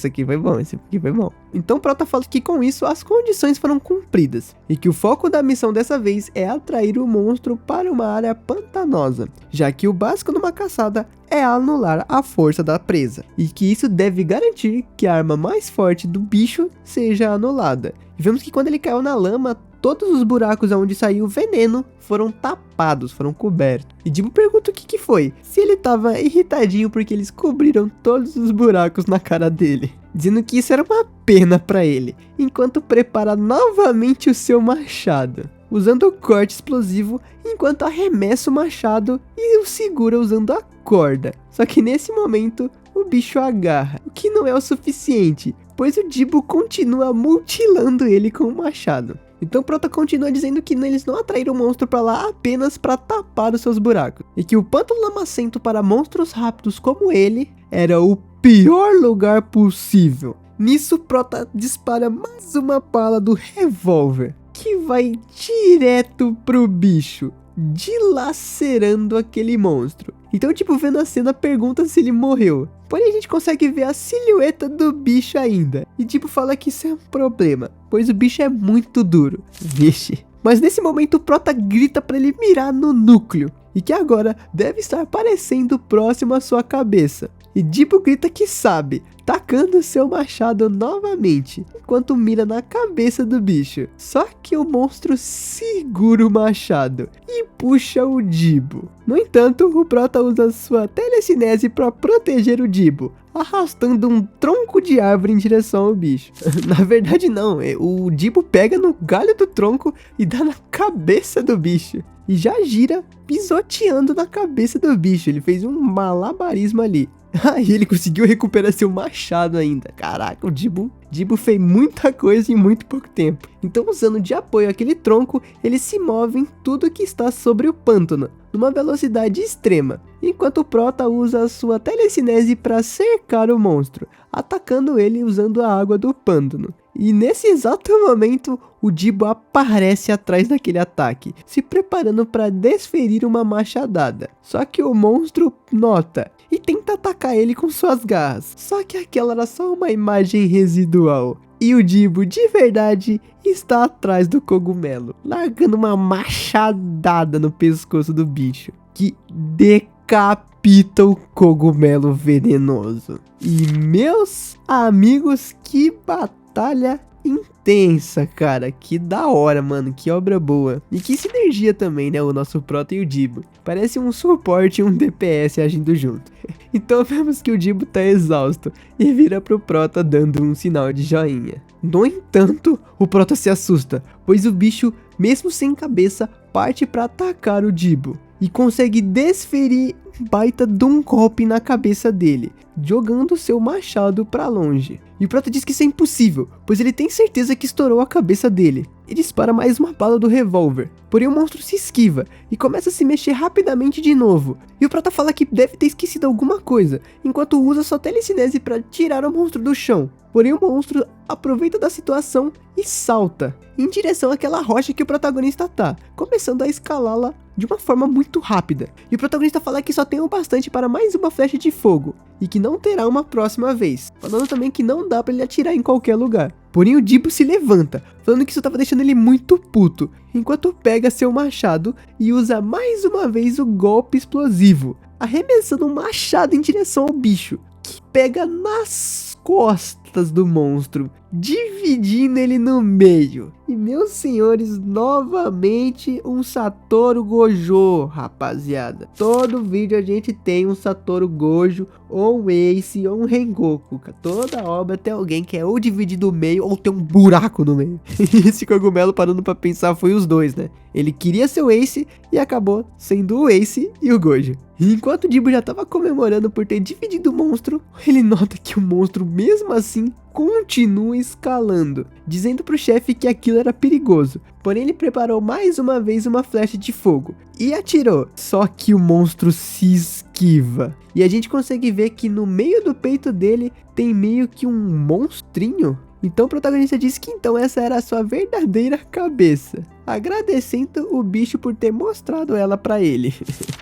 aqui foi bom, esse aqui foi bom. Então Prota fala que com isso as condições foram cumpridas, e que o foco da missão dessa vez é atrair o monstro para uma área pantanosa, já que o básico numa caçada é anular a força da presa, e que isso deve garantir que a arma mais forte do bicho seja anulada. E vemos que quando ele caiu na lama, todos os buracos onde saiu o veneno foram tapados, foram cobertos. E Dibbo pergunta o que foi, se ele tava irritadinho porque eles cobriram todos os buracos na cara dele, dizendo que isso era uma pena pra ele, enquanto prepara novamente o seu machado, usando o corte explosivo, enquanto arremessa o machado e o segura usando a corda. Só que nesse momento o bicho agarra, o que não é o suficiente, pois o Dibbo continua mutilando ele com o machado. Então Prota continua dizendo que eles não atraíram o monstro pra lá apenas pra tapar os seus buracos, e que o pântano lamacento para monstros rápidos como ele era o pior lugar possível. Nisso Prota dispara mais uma bala do revólver, que vai direto pro bicho, dilacerando aquele monstro. Então, tipo, vendo a cena, pergunta se ele morreu. Porém, a gente consegue ver a silhueta do bicho ainda. E tipo, fala que isso é um problema, pois o bicho é muito duro. Vixe. Mas nesse momento o Prota grita para ele mirar no núcleo, e que agora deve estar aparecendo próximo à sua cabeça. E Dibbo grita que sabe, tacando seu machado novamente, enquanto mira na cabeça do bicho. Só que o monstro segura o machado e puxa o Dibbo. No entanto, o Prota usa sua telecinese para proteger o Dibbo, arrastando um tronco de árvore em direção ao bicho. Na verdade não, o Dibbo pega no galho do tronco e dá na cabeça do bicho. E já gira pisoteando na cabeça do bicho. Ele fez um malabarismo ali. Aí ele conseguiu recuperar seu machado ainda. Caraca, o Dibbo fez muita coisa em muito pouco tempo. Então, usando de apoio aquele tronco, ele se move em tudo que está sobre o pântano, numa velocidade extrema, enquanto o Prota usa a sua telecinese para cercar o monstro, atacando ele usando a água do pântano. E nesse exato momento, o Dibbo aparece atrás daquele ataque, se preparando para desferir uma machadada. Só que o monstro nota e tenta atacar ele com suas garras. Só que aquela era só uma imagem residual. E o Dibbo, de verdade, está atrás do cogumelo, largando uma machadada no pescoço do bicho, que decapita o cogumelo venenoso. E meus amigos, que batalha intensa, cara. Que da hora, mano. Que obra boa. E que sinergia também, né? O nosso Prota e o Dibbo. Parece um suporte e um DPS agindo junto. Então vemos que o Dibbo tá exausto e vira pro Prota dando um sinal de joinha. No entanto, o Prota se assusta, pois o bicho, mesmo sem cabeça, parte pra atacar o Dibbo. E consegue desferir baita de um golpe na cabeça dele, jogando seu machado pra longe. E o Prota diz que isso é impossível, pois ele tem certeza que estourou a cabeça dele. E dispara mais uma bala do revólver, porém o monstro se esquiva e começa a se mexer rapidamente de novo. E o Prota fala que deve ter esquecido alguma coisa, enquanto usa sua telecinese para tirar o monstro do chão. Porém o monstro aproveita da situação e salta em direção àquela rocha que o protagonista tá, começando a escalá-la de uma forma muito rápida. E o protagonista fala que só tem o bastante para mais uma flecha de fogo e que não terá uma próxima vez, falando também que não dá para ele atirar em qualquer lugar. Porém o Dibbo se levanta, falando que isso tava deixando ele muito puto, enquanto pega seu machado e usa mais uma vez o golpe explosivo, arremessando um machado em direção ao bicho, que pega nas costas do monstro, dividindo ele no meio. E meus senhores, novamente um Satoru Gojo, rapaziada. Todo vídeo a gente tem um Satoru Gojo, ou um Ace, ou um Rengoku. Toda obra tem alguém que é ou dividido no meio, ou tem um buraco no meio. E esse cogumelo, parando pra pensar, foi os dois, né? Ele queria ser o Ace e acabou sendo o Ace e o Gojo. E enquanto o Dibbo já tava comemorando por ter dividido o monstro, ele nota que o monstro, mesmo assim, continua escalando, dizendo pro chefe que aquilo era perigoso. Porém ele preparou mais uma vez uma flecha de fogo e atirou, só que o monstro se esquiva. E a gente consegue ver que no meio do peito dele tem meio que um monstrinho. Então o protagonista diz que então essa era a sua verdadeira cabeça, agradecendo o bicho por ter mostrado ela pra ele.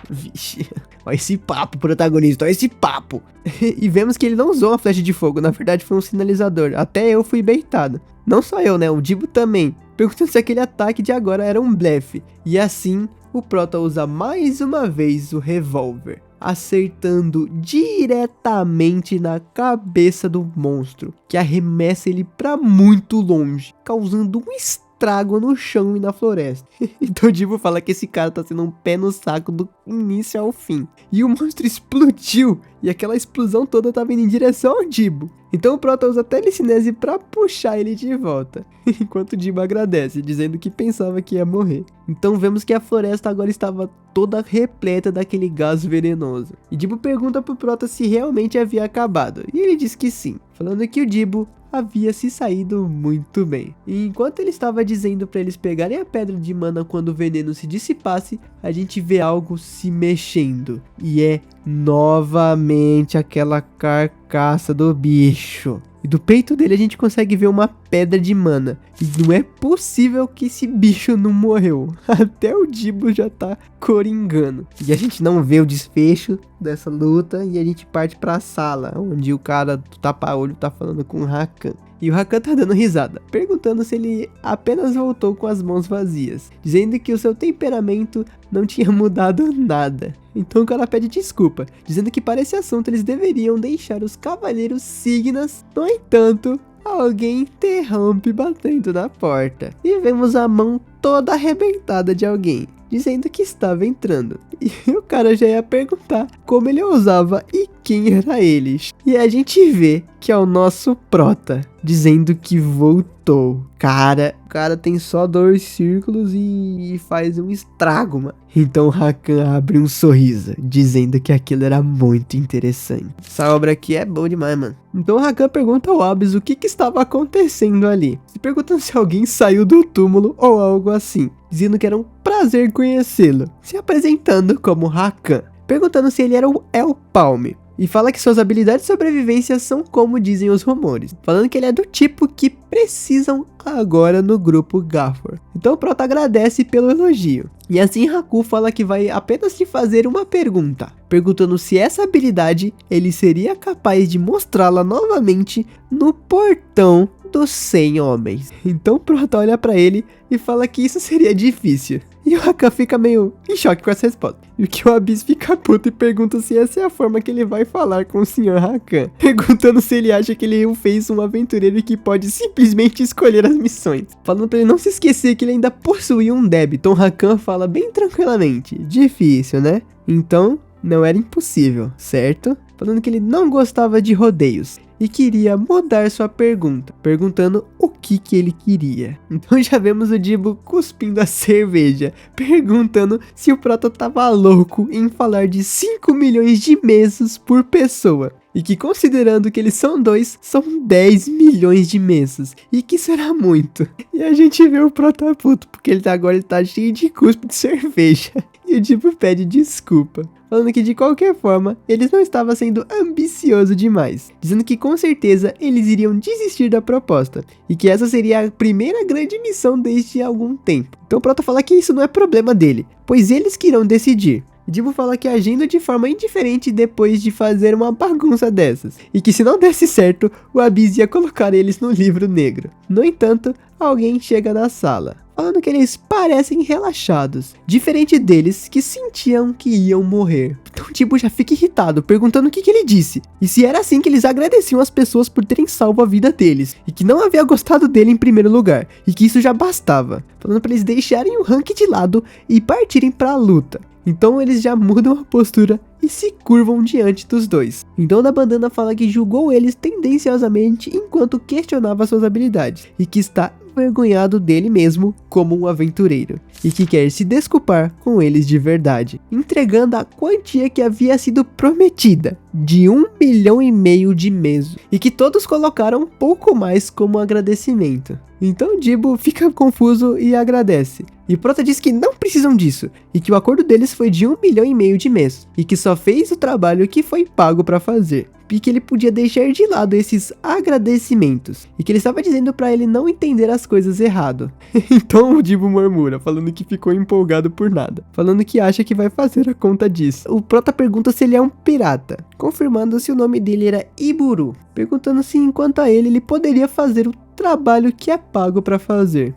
Vixe, olha esse papo, protagonista, olha esse papo. E vemos que ele não usou uma flecha de fogo, na verdade foi um sinalizador. Até eu fui baitado. Não só eu, né, o Dibbo também, perguntando se aquele ataque de agora era um blefe. E assim, o Prota usa mais uma vez o revólver, acertando diretamente na cabeça do monstro, que arremessa ele pra muito longe, causando um estrago no chão e na floresta. Então o Dibbo fala que esse cara tá sendo um pé no saco do início ao fim. E o monstro explodiu, e aquela explosão toda tava indo em direção ao Dibbo. Então o Prota usa a telecinese pra puxar ele de volta, enquanto o Dibbo agradece, dizendo que pensava que ia morrer. Então vemos que a floresta agora estava toda repleta daquele gás venenoso. E Dibbo pergunta pro Prota se realmente havia acabado, e ele diz que sim, falando que o Dibbo havia se saído muito bem. E enquanto ele estava dizendo para eles pegarem a pedra de mana quando o veneno se dissipasse, a gente vê algo se mexendo. E é novamente aquela carcaça do bicho. E do peito dele a gente consegue ver uma pedra de mana. E não é possível que esse bicho não morreu. Até o Dibbo já tá coringando. E a gente não vê o desfecho dessa luta. E a gente parte pra sala, onde o cara do tapa-olho tá falando com o Rakan. E o Rakan tá dando risada, perguntando se ele apenas voltou com as mãos vazias, dizendo que o seu temperamento não tinha mudado nada. Então o cara pede desculpa, dizendo que para esse assunto eles deveriam deixar os cavaleiros signas. No entanto, alguém interrompe batendo na porta. E vemos a mão toda arrebentada de alguém, dizendo que estava entrando. E o cara já ia perguntar como ele ousava e quem era ele. E a gente vê que é o nosso Prota, dizendo que voltou. Cara, o cara tem só 2 círculos e faz um estrago, mano. Então o Rakan abre um sorriso, dizendo que aquilo era muito interessante. Essa obra aqui é boa demais, mano. Então o Rakan pergunta ao Abyss o que estava acontecendo ali, se perguntando se alguém saiu do túmulo ou algo assim, dizendo que era um prazer conhecê-lo, se apresentando como Rakan, perguntando se ele era o Elpalme. E fala que suas habilidades de sobrevivência são como dizem os rumores, falando que ele é do tipo que precisam agora no grupo Gafford. Então o Prota agradece pelo elogio. E assim Haku fala que vai apenas te fazer uma pergunta, perguntando se essa habilidade ele seria capaz de mostrá-la novamente no portão dos 100 homens. Então o Prota olha pra ele e fala que isso seria difícil. E o Rakan fica meio em choque com essa resposta. E que o Abyss fica puto e pergunta se essa é a forma que ele vai falar com o Sr. Rakan. Perguntando se ele acha que ele fez um aventureiro que pode simplesmente escolher as missões. Falando pra ele não se esquecer que ele ainda possui um débito. O Rakan fala bem tranquilamente: difícil, né? Então, não era impossível, certo? Falando que ele não gostava de rodeios. e queria mudar sua pergunta, perguntando o que ele queria. Então já vemos o Jibo cuspindo a cerveja, perguntando se o Prota tava louco em falar de 5 milhões de mesos por pessoa. E que considerando que eles são 2, são 10 milhões de mesos. E que será muito. E a gente vê o Prota puto, porque agora ele tá cheio de cuspe de cerveja. E o Jibo pede desculpa, falando que de qualquer forma, eles não estavam sendo ambiciosos demais. Dizendo que com certeza eles iriam desistir da proposta. E que essa seria a primeira grande missão desde algum tempo. Então o Prota fala que isso não é problema dele, pois eles que irão decidir. Jibo fala que agindo de forma indiferente depois de fazer uma bagunça dessas, e que se não desse certo, o Abyss ia colocar eles no livro negro. No entanto, alguém chega na sala, falando que eles parecem relaxados, diferente deles que sentiam que iam morrer. Então Jibo já fica irritado, perguntando o que ele disse, e se era assim que eles agradeciam as pessoas por terem salvo a vida deles, e que não havia gostado dele em primeiro lugar, e que isso já bastava, falando para eles deixarem o rank de lado e partirem para a luta. Então eles já mudam a postura e se curvam diante dos dois. Então a bandana fala que julgou eles tendenciosamente enquanto questionava suas habilidades, e que está envergonhado dele mesmo como um aventureiro, e que quer se desculpar com eles de verdade, entregando a quantia que havia sido prometida, de 1,5 milhão de mesos, e que todos colocaram um pouco mais como agradecimento. Então Jibo fica confuso e agradece. E Prota diz que não precisam disso, e que o acordo deles foi de 1,5 milhão de meses, e que só fez o trabalho que foi pago para fazer. E que ele podia deixar de lado esses agradecimentos, e que ele estava dizendo para ele não entender as coisas errado. Então o Jibo murmura, falando que ficou empolgado por nada, falando que acha que vai fazer a conta disso. O Prota pergunta se ele é um pirata, confirmando se o nome dele era Iburu, perguntando se enquanto a ele poderia fazer o trabalho que é pago para fazer.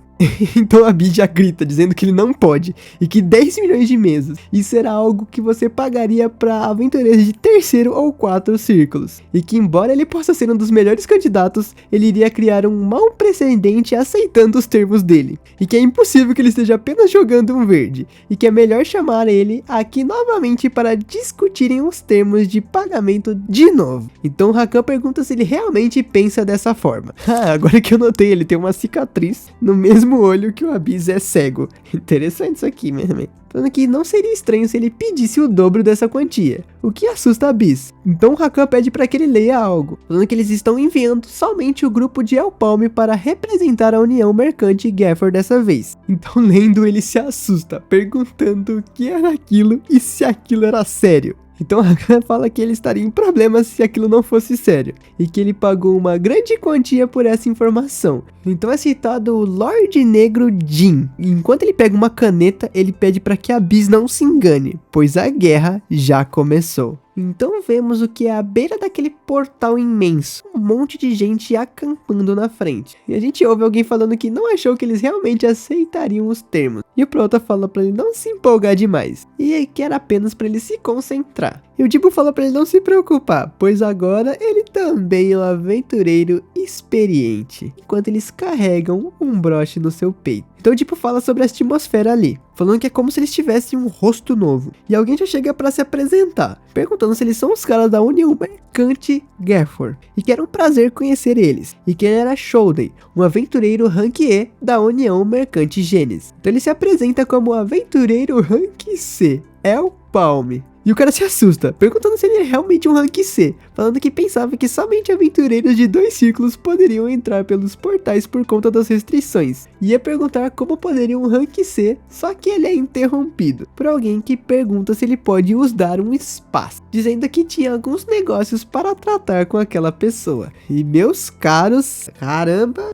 Então a Abyss já grita, dizendo que ele não pode, e que 10 milhões de meses, isso era algo que você pagaria para aventureiros de 3º ou 4 círculos, e que embora ele possa ser um dos melhores candidatos, ele iria criar um mau precedente aceitando os termos dele, e que é impossível que ele esteja apenas jogando um verde, e que é melhor chamar ele aqui novamente para discutirem os termos de pagamento de novo. Então Rakan pergunta se ele realmente pensa dessa forma. Agora que eu notei, ele tem uma cicatriz no mesmo olho que o Abyss é cego. Interessante isso aqui, mesmo. Falando que não seria estranho se ele pedisse o dobro dessa quantia, o que assusta a Abyss. Então Rakan pede para que ele leia algo, falando que eles estão enviando somente o grupo de Elpalme para representar a União Mercante Gafford dessa vez. Então lendo ele se assusta, perguntando o que era aquilo e se aquilo era sério. Então Rakan fala que ele estaria em problemas se aquilo não fosse sério, e que ele pagou uma grande quantia por essa informação. Então é citado o Lorde Negro Jin. Enquanto ele pega uma caneta, ele pede para que a Abyss não se engane, pois a guerra já começou. Então vemos o que é à beira daquele portal imenso, um monte de gente acampando na frente. E a gente ouve alguém falando que não achou que eles realmente aceitariam os termos. E o Prota fala para ele não se empolgar demais, e que era apenas para ele se concentrar. E o Jibo fala para ele não se preocupar, pois agora ele também é um aventureiro experiente, enquanto eles carregam um broche no seu peito. Então o Jibo fala sobre a atmosfera ali, falando que é como se eles tivessem um rosto novo. E alguém já chega para se apresentar, perguntando se eles são os caras da União Mercante Gafford, e que era um prazer conhecer eles, e que ele era Shoulder, um aventureiro rank E da União Mercante Gênesis. Então ele se apresenta como aventureiro rank C, Elpalme. E o cara se assusta, perguntando se ele é realmente um rank C, falando que pensava que somente aventureiros de 2 círculos poderiam entrar pelos portais por conta das restrições. E ia perguntar como poderia um rank C, só que ele é interrompido por alguém que pergunta se ele pode nos dar um espaço, dizendo que tinha alguns negócios para tratar com aquela pessoa. E meus caros, caramba,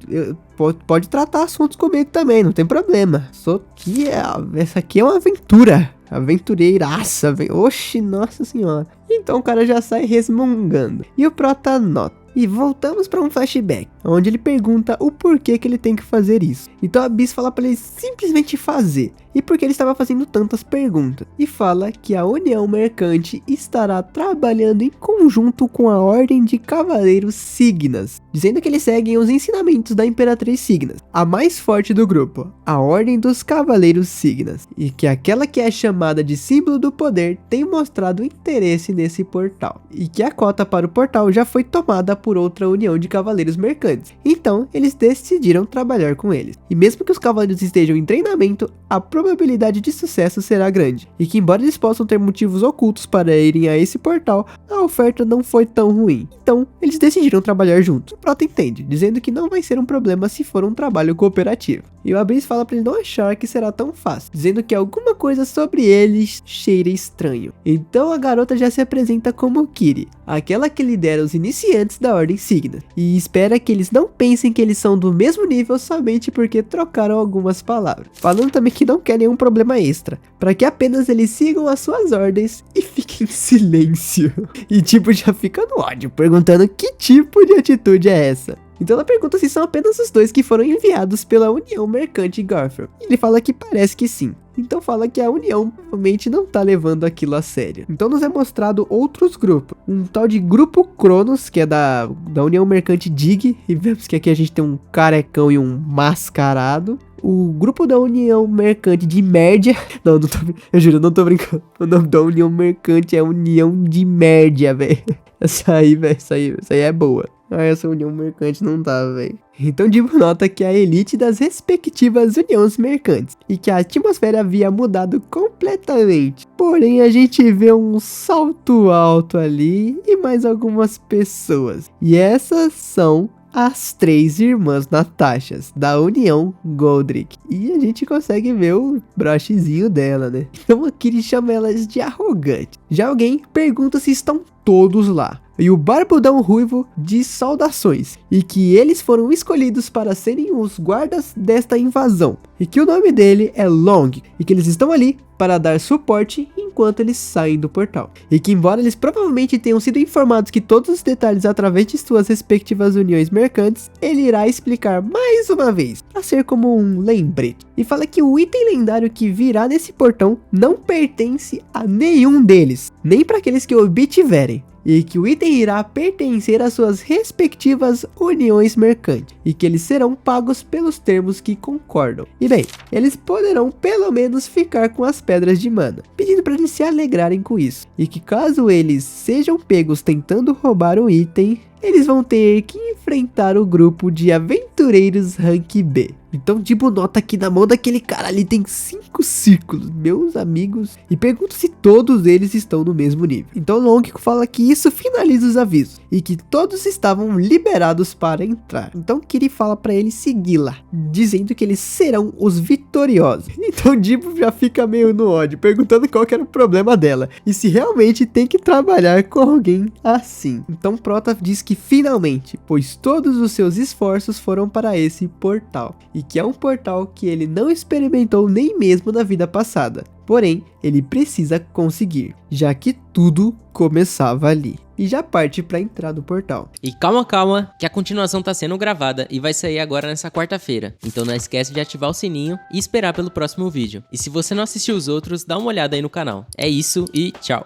pode tratar assuntos comigo também, não tem problema. Essa aqui é uma aventura. Aventureiraça, velho. Oxi, nossa senhora. Então o cara já sai resmungando. E o Prota nota. E voltamos para um flashback, onde ele pergunta o porquê que ele tem que fazer isso. Então a Bis fala para ele simplesmente fazer, e porque ele estava fazendo tantas perguntas, e fala que a União Mercante estará trabalhando em conjunto com a Ordem de Cavaleiros Signas, dizendo que eles seguem os ensinamentos da Imperatriz Signas, a mais forte do grupo, a Ordem dos Cavaleiros Signas, e que aquela que é chamada de símbolo do poder tem mostrado interesse nesse portal, e que a cota para o portal já foi tomada por outra União de Cavaleiros Mercantes, então eles decidiram trabalhar com eles. E mesmo que os cavaleiros estejam em treinamento, a probabilidade de sucesso será grande, e que embora eles possam ter motivos ocultos para irem a esse portal, a oferta não foi tão ruim, então eles decidiram trabalhar juntos. O Prota entende, dizendo que não vai ser um problema se for um trabalho cooperativo, e o Abyss fala para ele não achar que será tão fácil, dizendo que alguma coisa sobre eles cheira estranho. Então a garota já se apresenta como Kiri, aquela que lidera os iniciantes da Ordem Signa, e espera que eles não pensem que eles são do mesmo nível somente porque trocaram algumas palavras, falando também que não quer nenhum problema extra, para que apenas eles sigam as suas ordens e fiquem em silêncio. E tipo, já fica no ódio, perguntando que tipo de atitude é essa. Então ela pergunta se são apenas os dois que foram enviados pela União Mercante Garfield. Ele fala que parece que sim. Então fala que a União realmente não tá levando aquilo a sério. Então nos é mostrado outros grupos. Um tal de Grupo Cronos, que é da União Mercante Dig. E vemos que aqui a gente tem um carecão e um mascarado. O grupo da União Mercante de Mérdia. Não tô, eu juro, eu não tô brincando. O nome da União Mercante é União de Mérdia, velho. Essa aí, velho, essa aí é boa. Ah, essa União Mercante não tá, velho. Então Dibo nota que a elite das respectivas uniões mercantes e que a atmosfera havia mudado completamente. Porém a gente vê um salto alto ali e mais algumas pessoas. E essas são as 3 irmãs Natashas, da União Goldrick. E a gente consegue ver o brochezinho dela, né? Então aqui ele chama elas de arrogante. Já alguém pergunta se estão todos lá. E o Barbudão Ruivo diz saudações, e que eles foram escolhidos para serem os guardas desta invasão, e que o nome dele é Long, e que eles estão ali para dar suporte enquanto eles saem do portal. E que embora eles provavelmente tenham sido informados que todos os detalhes através de suas respectivas uniões mercantes, ele irá explicar mais uma vez, a ser como um lembrete. E fala que o item lendário que virá nesse portão não pertence a nenhum deles, nem para aqueles que o obtiverem. E que o item irá pertencer às suas respectivas uniões mercantes, e que eles serão pagos pelos termos que concordam. E bem, eles poderão pelo menos ficar com as pedras de mana, pedindo para eles se alegrarem com isso, e que caso eles sejam pegos tentando roubar o item, eles vão ter que enfrentar o grupo de aventureiros Rank B. Então Dibo nota que na mão daquele cara ali tem 5 círculos, meus amigos, e pergunta se todos eles estão no mesmo nível. Então Long fala que isso finaliza os avisos, e que todos estavam liberados para entrar. Então Kiri fala para ele segui-la, dizendo que eles serão os vitoriosos. Então Dibo já fica meio no ódio, perguntando qual que era o problema dela, e se realmente tem que trabalhar com alguém assim. Então Prota diz que finalmente, pois todos os seus esforços foram para esse portal, e que é um portal que ele não experimentou nem mesmo na vida passada. Porém, ele precisa conseguir, já que tudo começava ali. E já parte para entrar no portal. E calma, que a continuação tá sendo gravada e vai sair agora nessa quarta-feira. Então não esquece de ativar o sininho e esperar pelo próximo vídeo. E se você não assistiu os outros, dá uma olhada aí no canal. É isso e tchau!